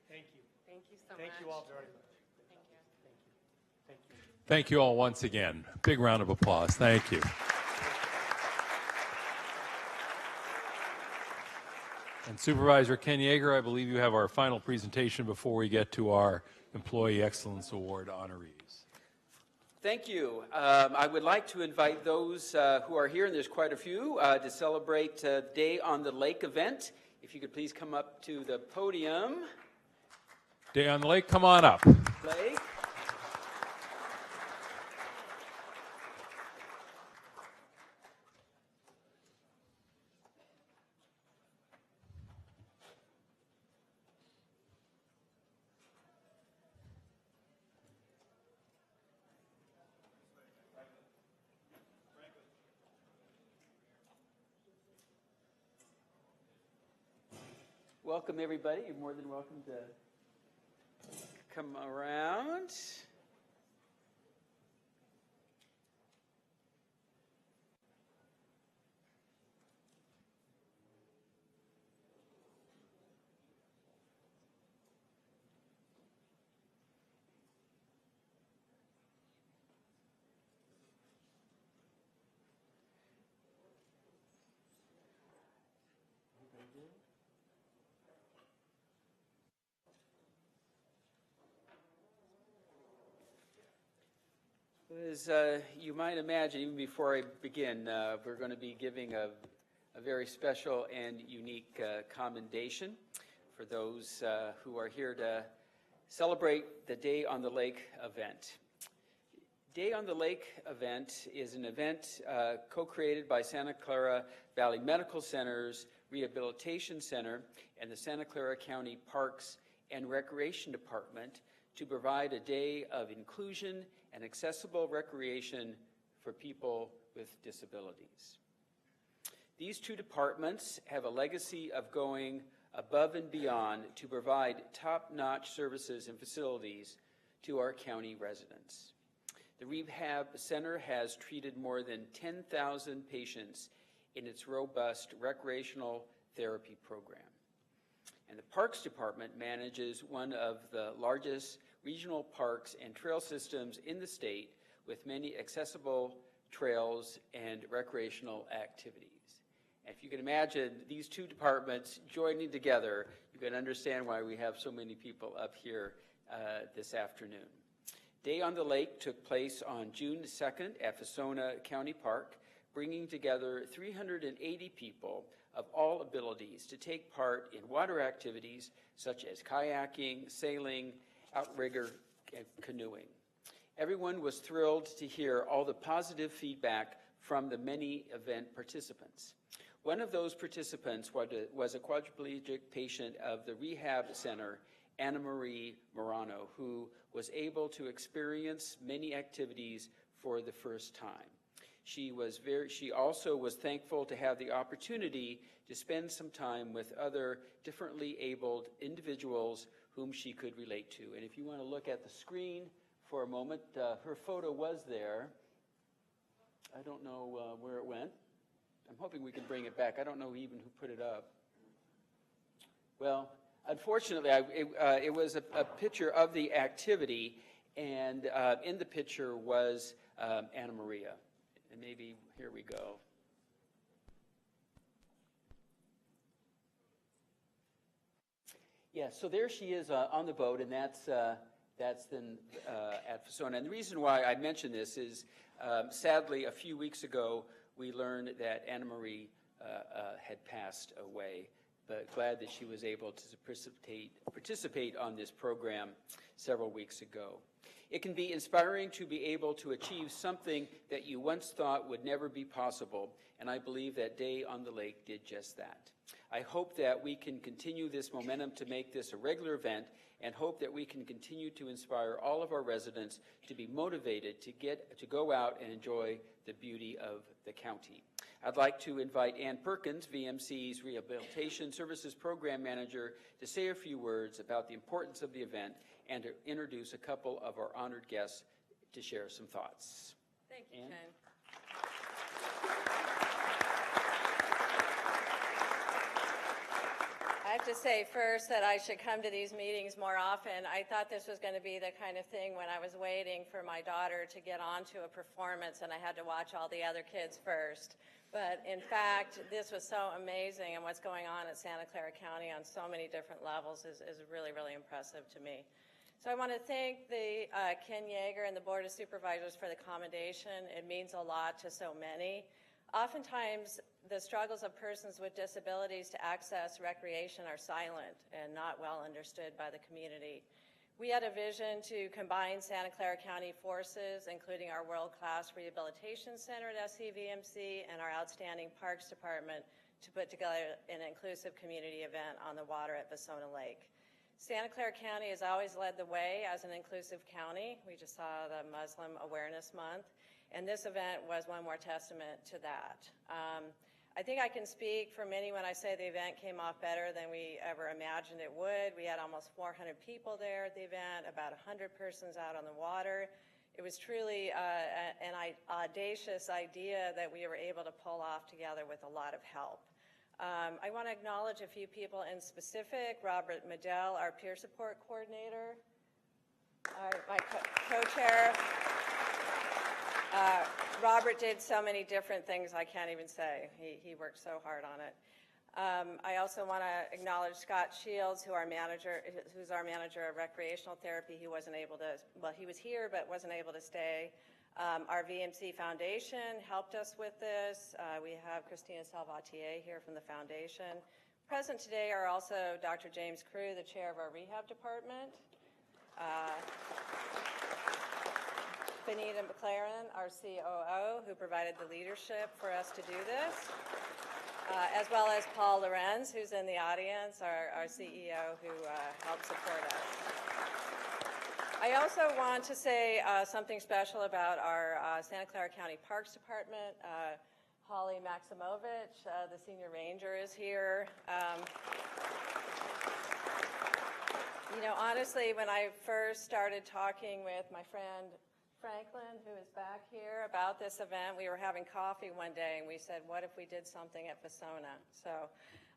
Thank you. Thank you so much. Thank you all very much. Thank you. Thank you. Thank you all once again. Big round of applause. Thank you. And Supervisor Ken Yeager, I believe you have our final presentation before we get to our Employee Excellence Award honorees. Thank you. I would like to invite those who are here, and there's quite a few, to celebrate Day on the Lake event. If you could please come up to the podium. Day on the Lake, come on up. Lake. Welcome, everybody. You're more than welcome to come around. As you might imagine, even before I begin, we're going to be giving a very special and unique commendation for those who are here to celebrate the Day on the Lake event. Day on the Lake event is an event co-created by Santa Clara Valley Medical Center's Rehabilitation Center and the Santa Clara County Parks and Recreation Department to provide a day of inclusion and accessible recreation for people with disabilities. These two departments have a legacy of going above and beyond to provide top-notch services and facilities to our county residents. The Rehab Center has treated more than 10,000 patients in its robust recreational therapy program. And the Parks Department manages one of the largest regional parks and trail systems in the state with many accessible trails and recreational activities. And if you can imagine these two departments joining together, you can understand why we have so many people up here this afternoon. Day on the Lake took place on June 2nd at Vasona County Park, bringing together 380 people of all abilities to take part in water activities such as kayaking, sailing, outrigger, and canoeing. Everyone was thrilled to hear all the positive feedback from the many event participants. One of those participants was a quadriplegic patient of the rehab center, Anna Marie Morano, who was able to experience many activities for the first time. She also was thankful to have the opportunity to spend some time with other differently abled individuals whom she could relate to. And if you want to look at the screen for a moment, her photo was there. I don't know where it went. I'm hoping we can bring it back. I don't know even who put it up. Well, unfortunately, it was a picture of the activity, and in the picture was Anna Maria. And maybe, here we go. Yeah, so there she is on the boat, and that's then at Vasona. And the reason why I mention this is, sadly, a few weeks ago, we learned that Anna Marie had passed away, but glad that she was able to participate on this program several weeks ago. It can be inspiring to be able to achieve something that you once thought would never be possible, and I believe that Day on the Lake did just that. I hope that we can continue this momentum to make this a regular event, and hope that we can continue to inspire all of our residents to be motivated to go out and enjoy the beauty of the county. I'd like to invite Ann Perkins, VMC's Rehabilitation Services Program Manager, to say a few words about the importance of the event and to introduce a couple of our honored guests to share some thoughts. Thank you, Ann? Ken. I have to say first that I should come to these meetings more often. I thought this was going to be the kind of thing when I was waiting for my daughter to get onto a performance and I had to watch all the other kids first. But in fact, this was so amazing, and what's going on at Santa Clara County on so many different levels is really, really impressive to me. So I want to thank the Ken Yeager and the Board of Supervisors for the commendation. It means a lot to so many. Oftentimes, the struggles of persons with disabilities to access recreation are silent and not well understood by the community. We had a vision to combine Santa Clara County forces, including our world-class rehabilitation center at SCVMC and our outstanding Parks Department, to put together an inclusive community event on the water at Vasona Lake. Santa Clara County has always led the way as an inclusive county. We just saw the Muslim Awareness Month, and this event was one more testament to that. I think I can speak for many when I say the event came off better than we ever imagined it would. We had almost 400 people there at the event, about 100 persons out on the water. It was truly an audacious idea that we were able to pull off together with a lot of help. I want to acknowledge a few people in specific. Robert Medell, our peer support coordinator, my co-chair. Robert did so many different things I can't even say. He worked so hard on it. I also want to acknowledge Scott Shields, who's our manager of recreational therapy. He wasn't able to, well, he was here but wasn't able to stay. Our VMC Foundation helped us with this. We have Christina Salvatier here from the foundation. Present today are also Dr. James Crew, the chair of our rehab department. Benita McLaren, our COO, who provided the leadership for us to do this, as well as Paul Lorenz, who's in the audience, our CEO, who helped support us. I also want to say something special about our Santa Clara County Parks Department. Holly Maximovich, the senior ranger, is here. You know, honestly, when I first started talking with my friend Franklin, who is back here, about this event, we were having coffee one day and we said, what if we did something at Vasona? So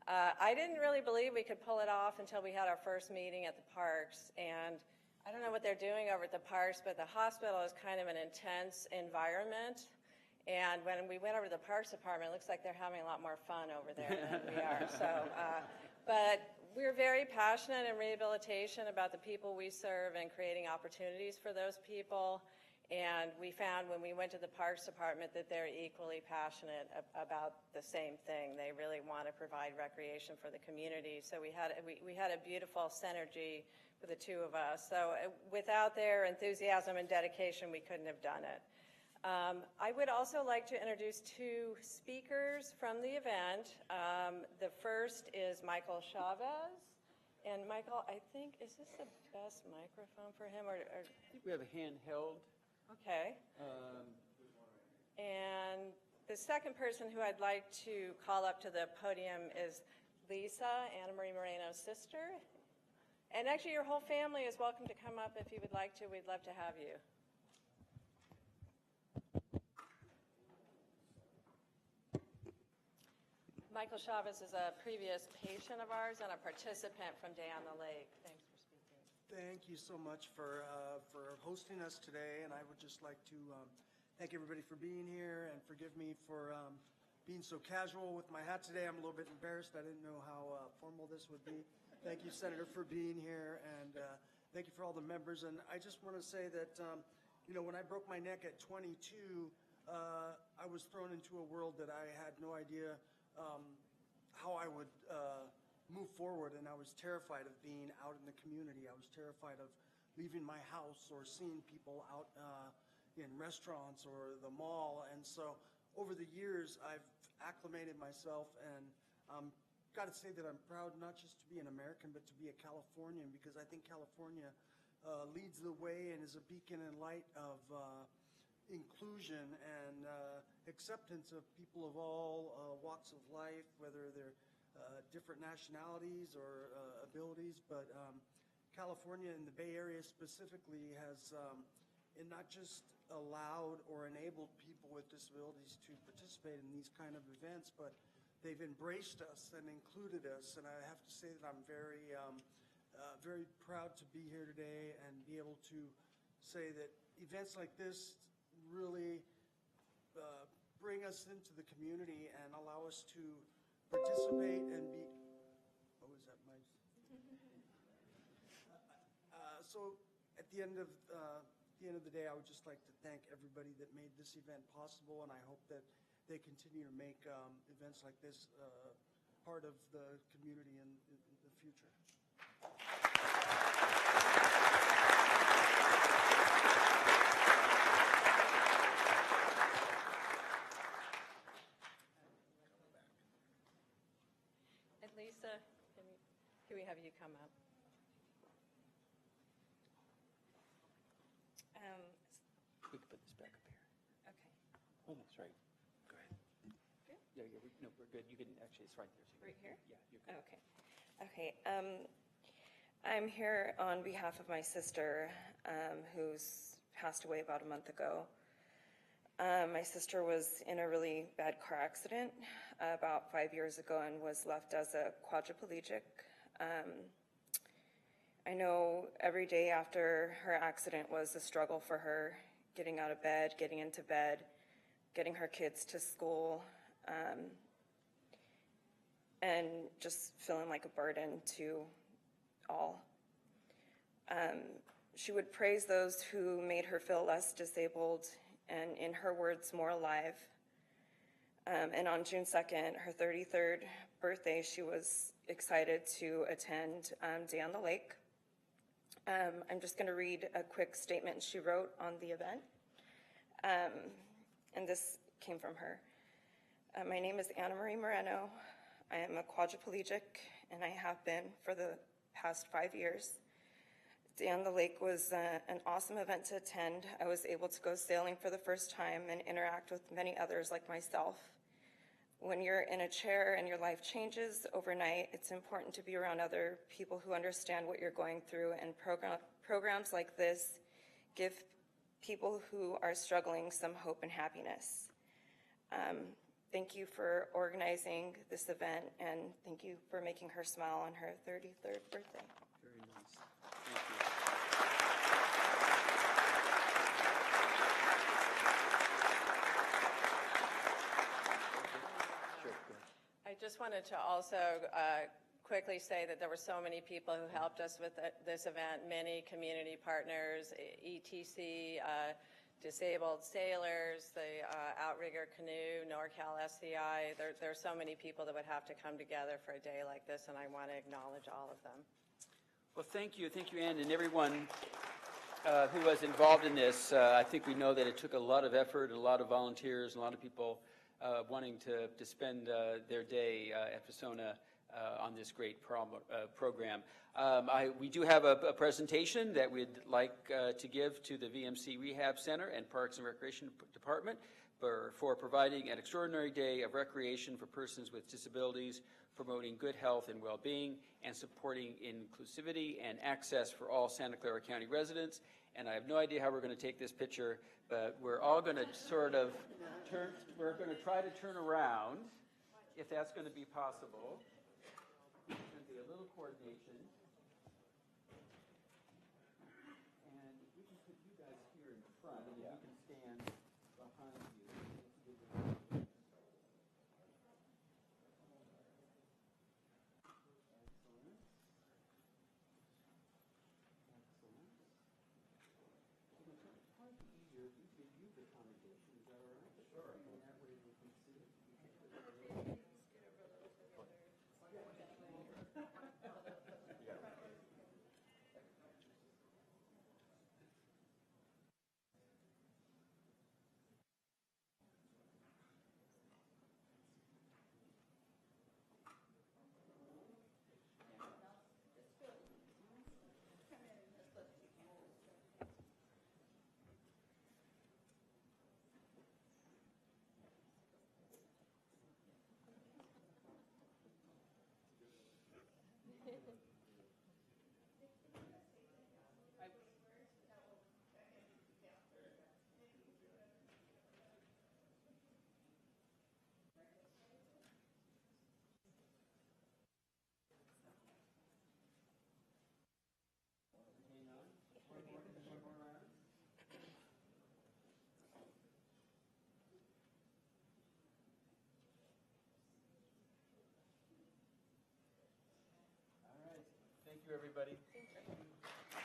I didn't really believe we could pull it off until we had our first meeting at the parks. And I don't know what they're doing over at the parks, but the hospital is kind of an intense environment. And when we went over to the Parks Department, it looks like they're having a lot more fun over there than we are. So, but We're very passionate in rehabilitation about the people we serve and creating opportunities for those people. And we found when we went to the Parks Department that they're equally passionate about the same thing. They really want to provide recreation for the community. So we had a beautiful synergy for the two of us. So without their enthusiasm and dedication, we couldn't have done it. I would also like to introduce two speakers from the event. The first is Michael Chavez. And Michael, I think, is this the best microphone for him? I think we have a handheld. Okay. And the second person who I'd like to call up to the podium is Lisa, Anna Marie Moreno's sister. And actually, your whole family is welcome to come up if you would like to. We'd love to have you. Michael Chavez is a previous patient of ours and a participant from Day on the Lake. Thanks for speaking. Thank you so much for hosting us today, and I would just like to thank everybody for being here and forgive me for being so casual with my hat today. I'm a little bit embarrassed. I didn't know how formal this would be. Thank you, Senator, for being here, and thank you for all the members. And I just want to say that, when I broke my neck at 22, I was thrown into a world that I had no idea how I would move forward, and I was terrified of being out in the community. I was terrified of leaving my house or seeing people out in restaurants or the mall. And so over the years, I've acclimated myself, and got to say that I'm proud not just to be an American, but to be a Californian, because I think California leads the way and is a beacon and light of inclusion and acceptance of people of all walks of life, whether they're different nationalities or abilities. But California and the Bay Area specifically has not just allowed or enabled people with disabilities to participate in these kind of events, but they've embraced us and included us. And I have to say that I'm very, very proud to be here today and be able to say that events like this really bring us into the community and allow us to participate and be. What was that, Mike? So at the end of the day, I would just like to thank everybody that made this event possible, and I hope that they continue to make events like this part of the community in the future. And Lisa, can we have you come up? We can put this back up here. Okay. Oh, that's right. Go ahead. Good? Yeah, no, we're good. You can actually, it's right there. So Right here? Yeah, you're good. Okay. I'm here on behalf of my sister, who's passed away about a month ago. My sister was in a really bad car accident about 5 years ago and was left as a quadriplegic. I know every day after her accident was a struggle for her, getting out of bed, getting into bed, getting her kids to school, and just feeling like a burden to all. She would praise those who made her feel less disabled and, in her words, more alive. And on June 2nd, her 33rd birthday, she was excited to attend Day on the Lake. I'm just going to read a quick statement she wrote on the event. And this came from her. My name is Anna Marie Moreno. I am a quadriplegic, and I have been for the past 5 years. Day on the Lake was an awesome event to attend. I was able to go sailing for the first time and interact with many others like myself. When you're in a chair and your life changes overnight, it's important to be around other people who understand what you're going through, and programs like this give people who are struggling some hope and happiness. Thank you for organizing this event, and thank you for making her smile on her 33rd birthday. Very nice. Thank you. I just wanted to also quickly say that there were so many people who helped us with this event, many community partners, ETC, Disabled Sailors, the Outrigger Canoe, NorCal SCI. There are so many people that would have to come together for a day like this, and I want to acknowledge all of them. Well, thank you, Ann, and everyone who was involved in this. I think we know that it took a lot of effort, a lot of volunteers, a lot of people wanting to spend their day at Persona on this great program. We do have a presentation that we'd like to give to the VMC Rehab Center and Parks and Recreation Department for providing an extraordinary day of recreation for persons with disabilities, promoting good health and well-being, and supporting inclusivity and access for all Santa Clara County residents. And I have no idea how we're going to take this picture, but we're all going to sort of we're going to try to turn around, if that's going to be possible. There's going to be a little coordination. And we can put you guys here in the front, and then you can stand behind you. Thank you, everybody.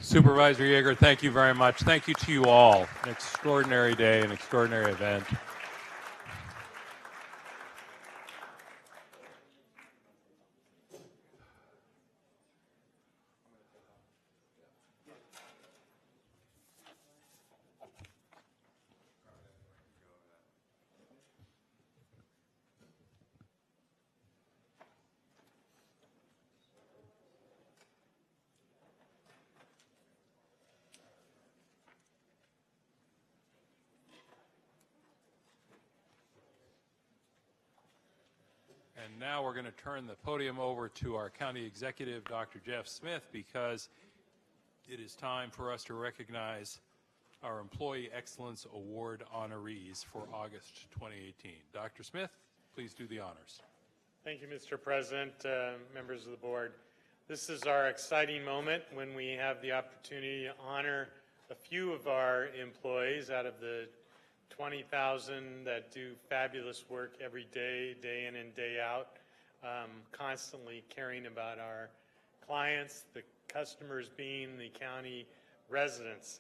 Supervisor Yeager, thank you very much. Thank you to you all. An extraordinary day, an extraordinary event. And now we're going to turn the podium over to our County Executive, Dr. Jeff Smith, because it is time for us to recognize our Employee Excellence Award honorees for August 2018. Dr. Smith, please do the honors. Thank you, Mr. President, members of the board. This is our exciting moment when we have the opportunity to honor a few of our employees out of the 20,000 that do fabulous work every day, day in and day out, constantly caring about our clients, the customers being the county residents.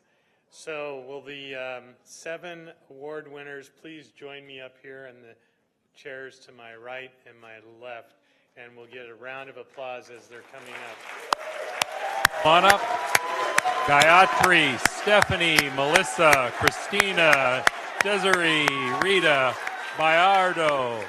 So will the 7 award winners please join me up here in the chairs to my right and my left, and we'll get a round of applause as they're coming up. Come on up. Gayatri, Stephanie, Melissa, Christina, Desiree, Rita, Bayardo.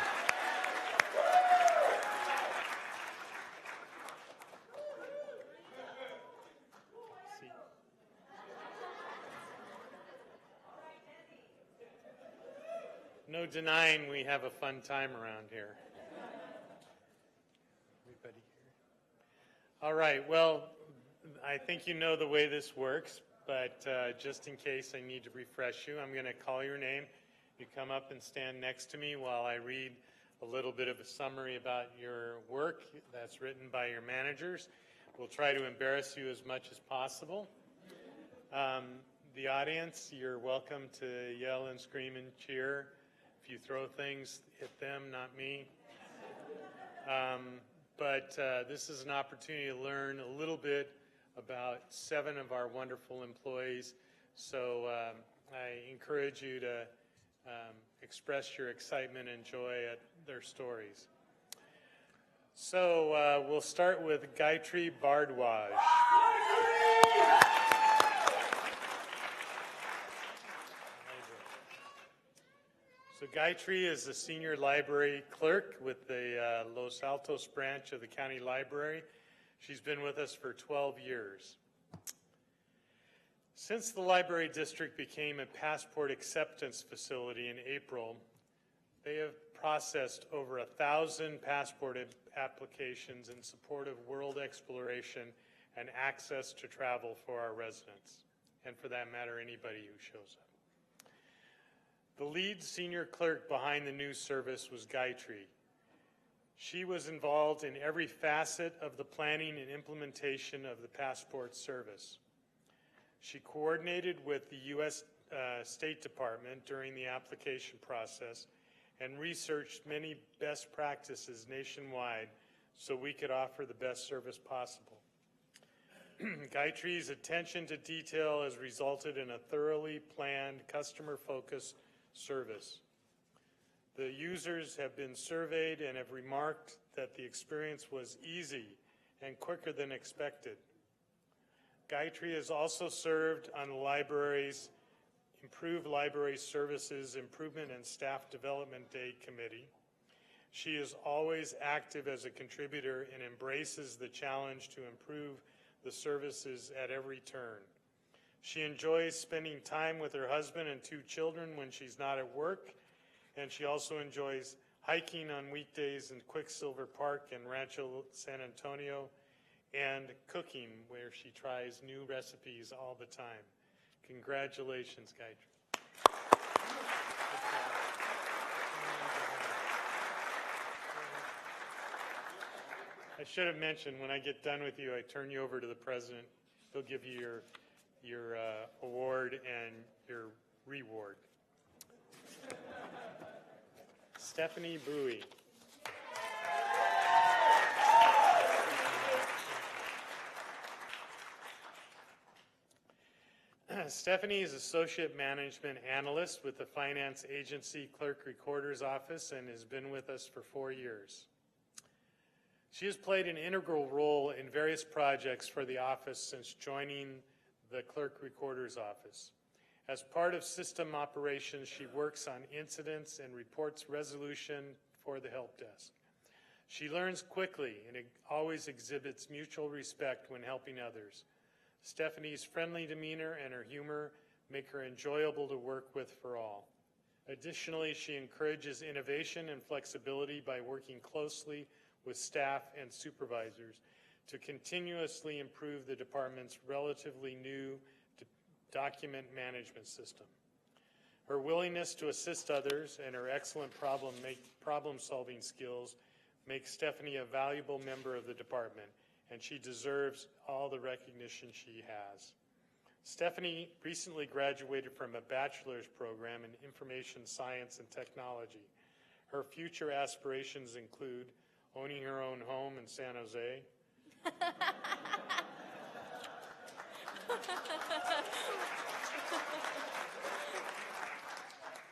No denying we have a fun time around here. Everybody here. All right, well, I think you know the way this works, but just in case I need to refresh you, I'm going to call your name. You come up and stand next to me while I read a little bit of a summary about your work that's written by your managers. We'll try to embarrass you as much as possible. The audience, you're welcome to yell and scream and cheer. If you throw things, hit them, not me. but this is an opportunity to learn a little bit about 7 of our wonderful employees. So I encourage you to express your excitement and joy at their stories. So we'll start with Gayatri Bardwaj. So Gayatri is the senior library clerk with the Los Altos branch of the county library. She's been with us for 12 years. Since the library district became a passport acceptance facility in April, they have processed over 1,000 passport applications in support of world exploration and access to travel for our residents, and for that matter, anybody who shows up. The lead senior clerk behind the new service was Gayatri. She was involved in every facet of the planning and implementation of the passport service. She coordinated with the U.S. State Department during the application process and researched many best practices nationwide so we could offer the best service possible. Gayatri's attention to detail has resulted in a thoroughly planned, customer-focused service. The users have been surveyed and have remarked that the experience was easy and quicker than expected. Gayatri has also served on the library's Improved Library Services Improvement and Staff Development Day Committee. She is always active as a contributor and embraces the challenge to improve the services at every turn. She enjoys spending time with her husband and 2 children when she's not at work, and she also enjoys hiking on weekdays in Quicksilver Park in Rancho San Antonio, and cooking, where she tries new recipes all the time. Congratulations, Gayatri. I should have mentioned, when I get done with you, I turn you over to the president. He'll give you your award and your reward. Stephanie Bowie. Stephanie is Associate Management Analyst with the Finance Agency Clerk Recorder's Office and has been with us for 4 years. She has played an integral role in various projects for the office since joining the Clerk Recorder's Office. As part of system operations, she works on incidents and reports resolution for the help desk. She learns quickly and always exhibits mutual respect when helping others. Stephanie's friendly demeanor and her humor make her enjoyable to work with for all. Additionally, she encourages innovation and flexibility by working closely with staff and supervisors to continuously improve the department's relatively new document management system. Her willingness to assist others and her excellent problem-solving skills make Stephanie a valuable member of the department, and she deserves all the recognition she has. Stephanie recently graduated from a bachelor's program in information science and technology. Her future aspirations include owning her own home in San Jose,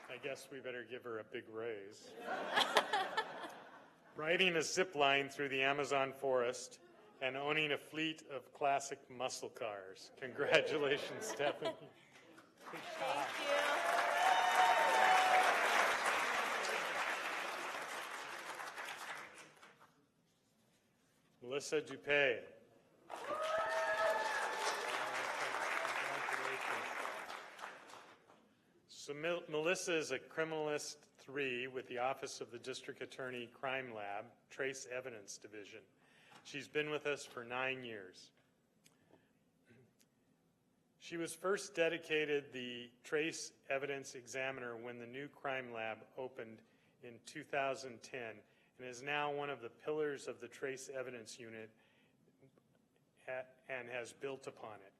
I guess we better give her a big raise, riding a zip line through the Amazon forest, and owning a fleet of classic muscle cars. Congratulations, Stephanie. Good job. Melissa Dupay. So Melissa is a criminalist 3 with the Office of the District Attorney Crime Lab, Trace Evidence Division. She's been with us for 9 years. She was first dedicated the Trace Evidence Examiner when the new crime lab opened in 2010 and is now one of the pillars of the Trace Evidence Unit and has built upon it.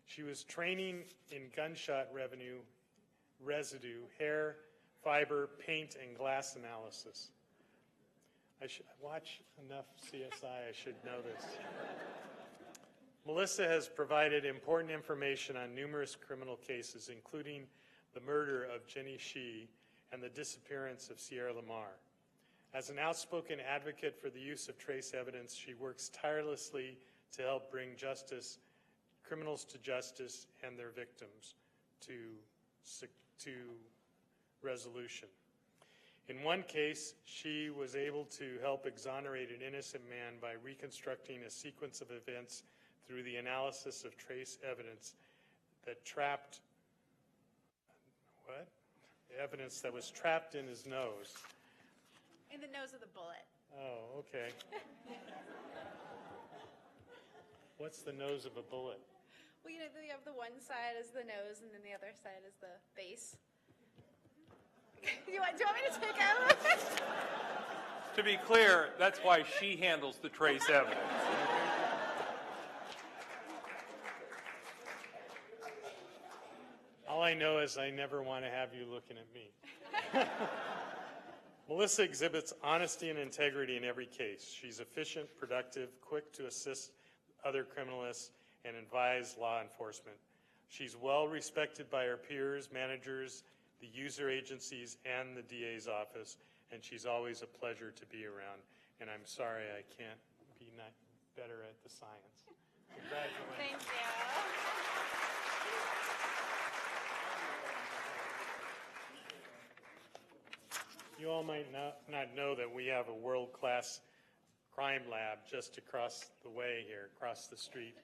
She was training in gunshot residue, hair, fiber, paint, and glass analysis. I watch enough CSI, I should know this. Melissa has provided important information on numerous criminal cases, including the murder of Jenny Shee and the disappearance of Sierra Lamar. As an outspoken advocate for the use of trace evidence, she works tirelessly to help bring criminals to justice and their victims to resolution. In one case, she was able to help exonerate an innocent man by reconstructing a sequence of events through the analysis of trace evidence that evidence that was trapped in his nose. In the nose of the bullet. Oh, okay. What's the nose of a bullet? Well, you have the one side is the nose, and then the other side is the base. do you want me to take out of it? To be clear, that's why she handles the trace evidence. All I know is I never want to have you looking at me. Melissa exhibits honesty and integrity in every case. She's efficient, productive, quick to assist other criminalists and advise law enforcement. She's well respected by her peers, managers, the user agencies, and the DA's office, and she's always a pleasure to be around. And I'm sorry I can't be better at the science. Congratulations. Thank you. You all might not know that we have a world-class crime lab just across the way here, across the street,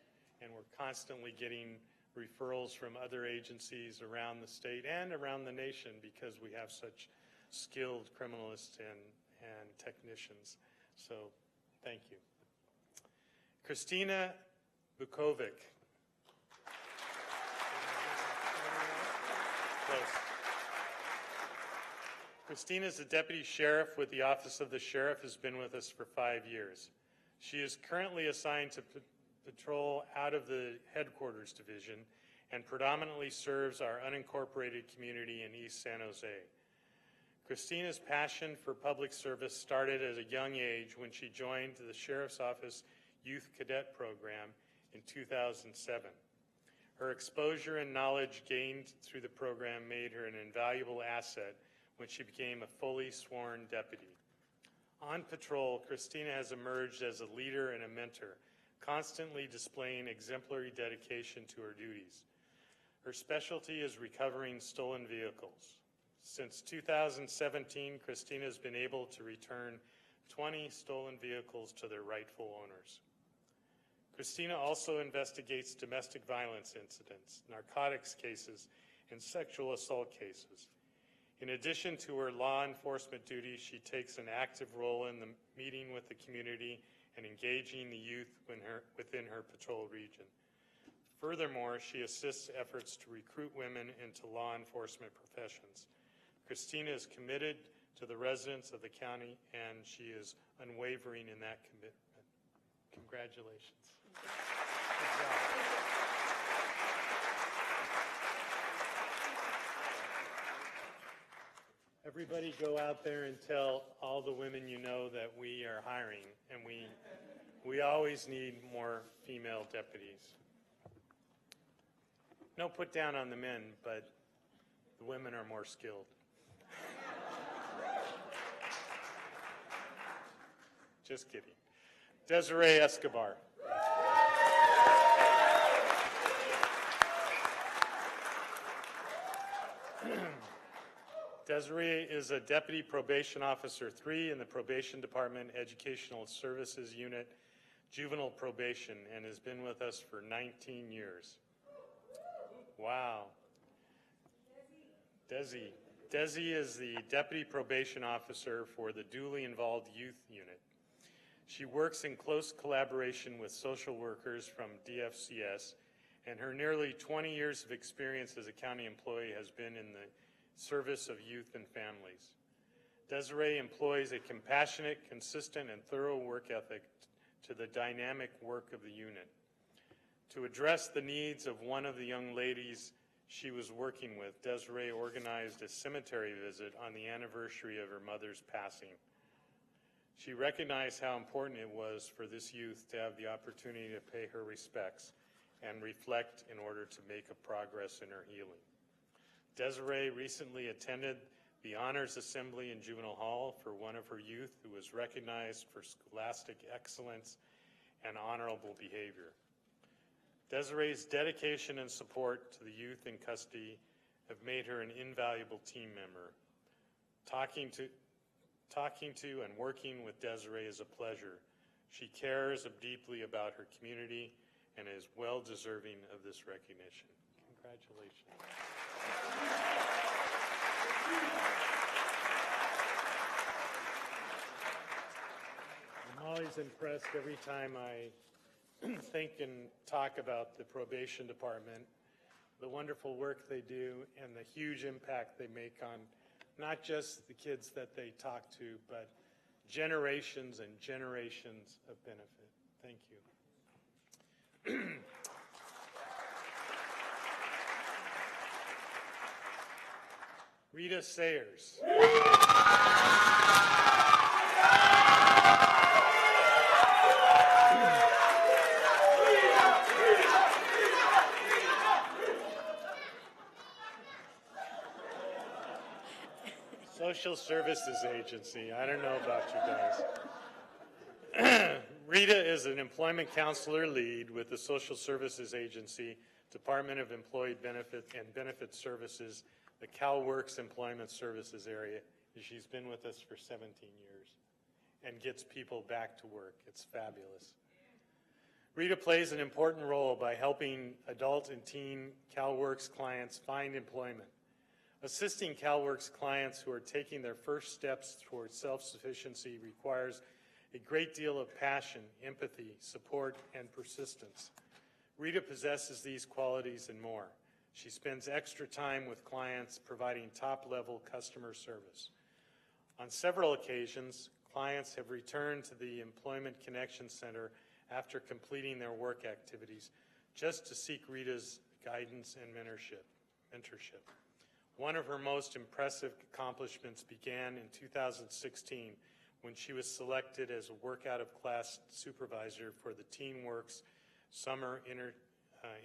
and we're constantly getting referrals from other agencies around the state and around the nation because we have such skilled criminalists and technicians. So, thank you. Christina Bukovic. Close. Christina is a deputy sheriff with the Office of the Sheriff, has been with us for 5 years. She is currently assigned to patrol out of the headquarters division and predominantly serves our unincorporated community in East San Jose. Christina's passion for public service started at a young age when she joined the Sheriff's Office Youth Cadet Program in 2007. Her exposure and knowledge gained through the program made her an invaluable asset when she became a fully sworn deputy. On patrol, Christina has emerged as a leader and a mentor, constantly displaying exemplary dedication to her duties. Her specialty is recovering stolen vehicles. Since 2017, Christina has been able to return 20 stolen vehicles to their rightful owners. Christina also investigates domestic violence incidents, narcotics cases, and sexual assault cases. In addition to her law enforcement duties, she takes an active role in the meeting with the community and engaging the youth within her patrol region. Furthermore, she assists efforts to recruit women into law enforcement professions. Christina is committed to the residents of the county, and she is unwavering in that commitment. Congratulations. Good job. Everybody go out there and tell all the women you know that we are hiring, and we always need more female deputies. No put down on the men, but the women are more skilled. Just kidding. Desiree Escobar. Desiree is a Deputy Probation Officer 3 in the Probation Department Educational Services Unit, Juvenile Probation, and has been with us for 19 years. Wow. Desi. Desi is the Deputy Probation Officer for the Duly Involved Youth Unit. She works in close collaboration with social workers from DFCS, and her nearly 20 years of experience as a county employee has been in the service of youth and families. Desiree employs a compassionate, consistent, and thorough work ethic to the dynamic work of the unit. To address the needs of one of the young ladies she was working with, Desiree organized a cemetery visit on the anniversary of her mother's passing. She recognized how important it was for this youth to have the opportunity to pay her respects and reflect in order to make a progress in her healing. Desiree recently attended the Honors Assembly in Juvenile Hall for one of her youth who was recognized for scholastic excellence and honorable behavior. Desiree's dedication and support to the youth in custody have made her an invaluable team member. Talking to and working with Desiree is a pleasure. She cares deeply about her community and is well deserving of this recognition. Congratulations. I'm always impressed every time I think and talk about the probation department, the wonderful work they do and the huge impact they make on not just the kids that they talk to, but generations and generations of benefit. Thank you. Rita Sayers. Social Services Agency. I don't know about you guys. Rita is an employment counselor lead with the Social Services Agency, Department of Employee Benefit and Benefit Services, the CalWorks Employment Services area. She's been with us for 17 years and gets people back to work. It's fabulous. Rita plays an important role by helping adult and teen CalWorks clients find employment. Assisting CalWorks clients who are taking their first steps towards self-sufficiency requires a great deal of passion, empathy, support, and persistence. Rita possesses these qualities and more. She spends extra time with clients providing top-level customer service. On several occasions, clients have returned to the Employment Connection Center after completing their work activities just to seek Rita's guidance and mentorship. One of her most impressive accomplishments began in 2016 when she was selected as a work out of class supervisor for the TeenWorks Summer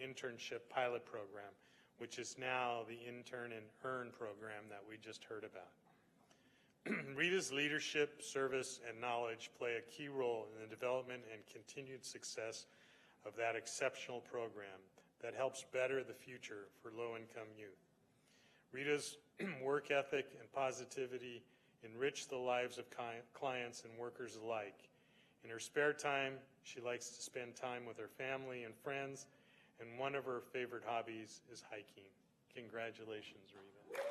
Internship Pilot Program, which is now the Intern and Earn program that we just heard about. Rita's leadership, service, and knowledge play a key role in the development and continued success of that exceptional program that helps better the future for low-income youth. Rita's work ethic and positivity enrich the lives of clients and workers alike. In her spare time, she likes to spend time with her family and friends, and one of her favorite hobbies is hiking. Congratulations, Rita.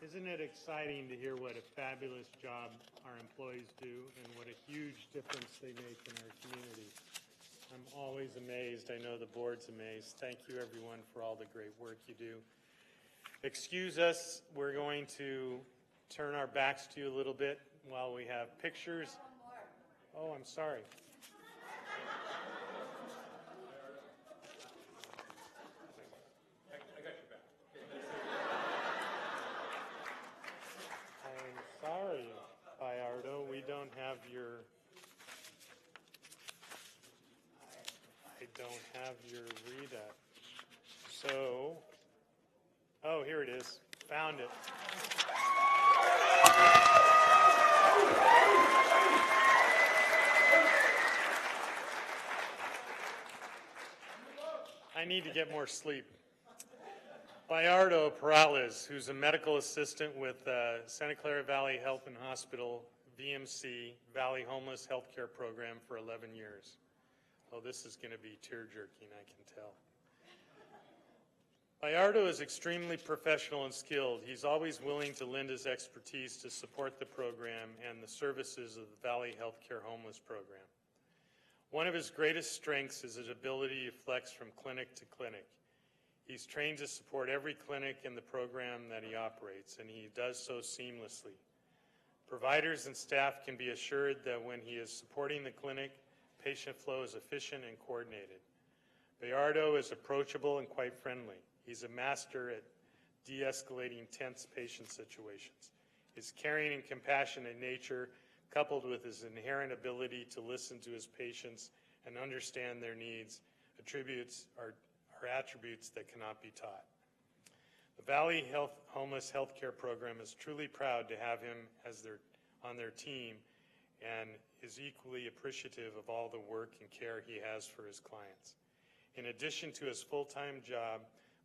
Isn't it exciting to hear what a fabulous job our employees do and what a huge difference they make in our community? I'm always amazed. I know the board's amazed. Thank you, everyone, for all the great work you do. Excuse us. We're going to turn our backs to you a little bit while we have pictures. Oh, I'm sorry. Sorry, Bayardo, we don't have your, I don't have your Rita. So, oh, here it is. Found it. I need to get more sleep. Bayardo Perales, who's a medical assistant with Santa Clara Valley Health and Hospital, VMC, Valley Homeless Healthcare Program for 11 years. Oh, this is going to be tear-jerking, I can tell. Bayardo is extremely professional and skilled. He's always willing to lend his expertise to support the program and the services of the Valley Healthcare Homeless Program. One of his greatest strengths is his ability to flex from clinic to clinic. He's trained to support every clinic in the program that he operates, and he does so seamlessly. Providers and staff can be assured that when he is supporting the clinic, patient flow is efficient and coordinated. Bayardo is approachable and quite friendly. He's a master at de-escalating tense patient situations. His caring and compassionate nature, coupled with his inherent ability to listen to his patients and understand their needs, are attributes that cannot be taught. The Valley Homeless Healthcare Program is truly proud to have him on their team and is equally appreciative of all the work and care he has for his clients. In addition to his full-time job,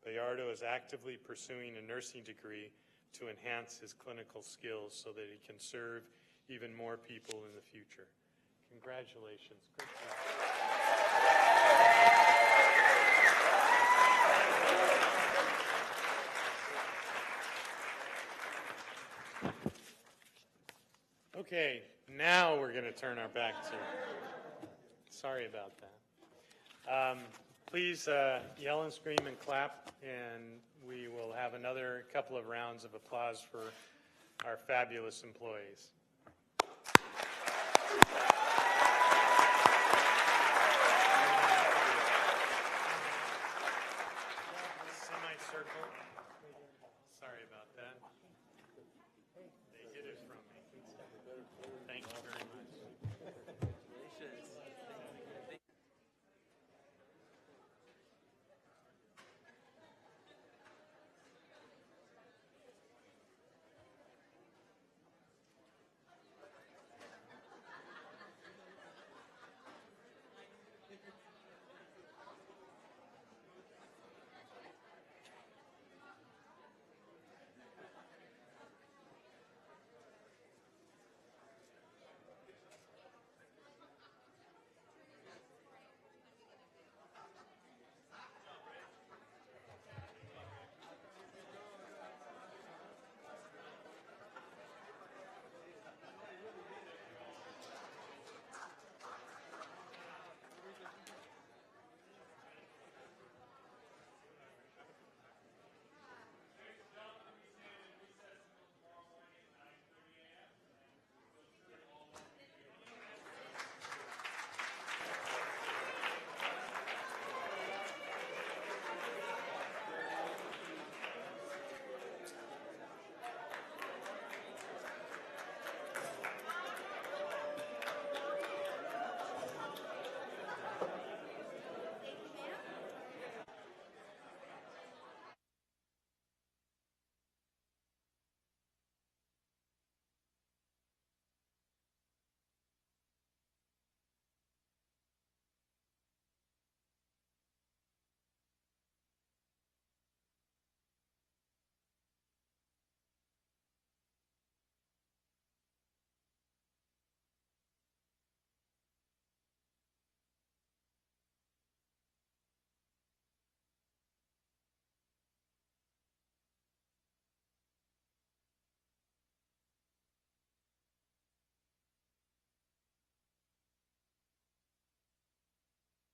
Bayardo is actively pursuing a nursing degree to enhance his clinical skills so that he can serve even more people in the future. Congratulations. Great job. Okay, now we're going to turn our back to. Sorry about that. Please yell and scream and clap, and we will have another couple of rounds of applause for our fabulous employees.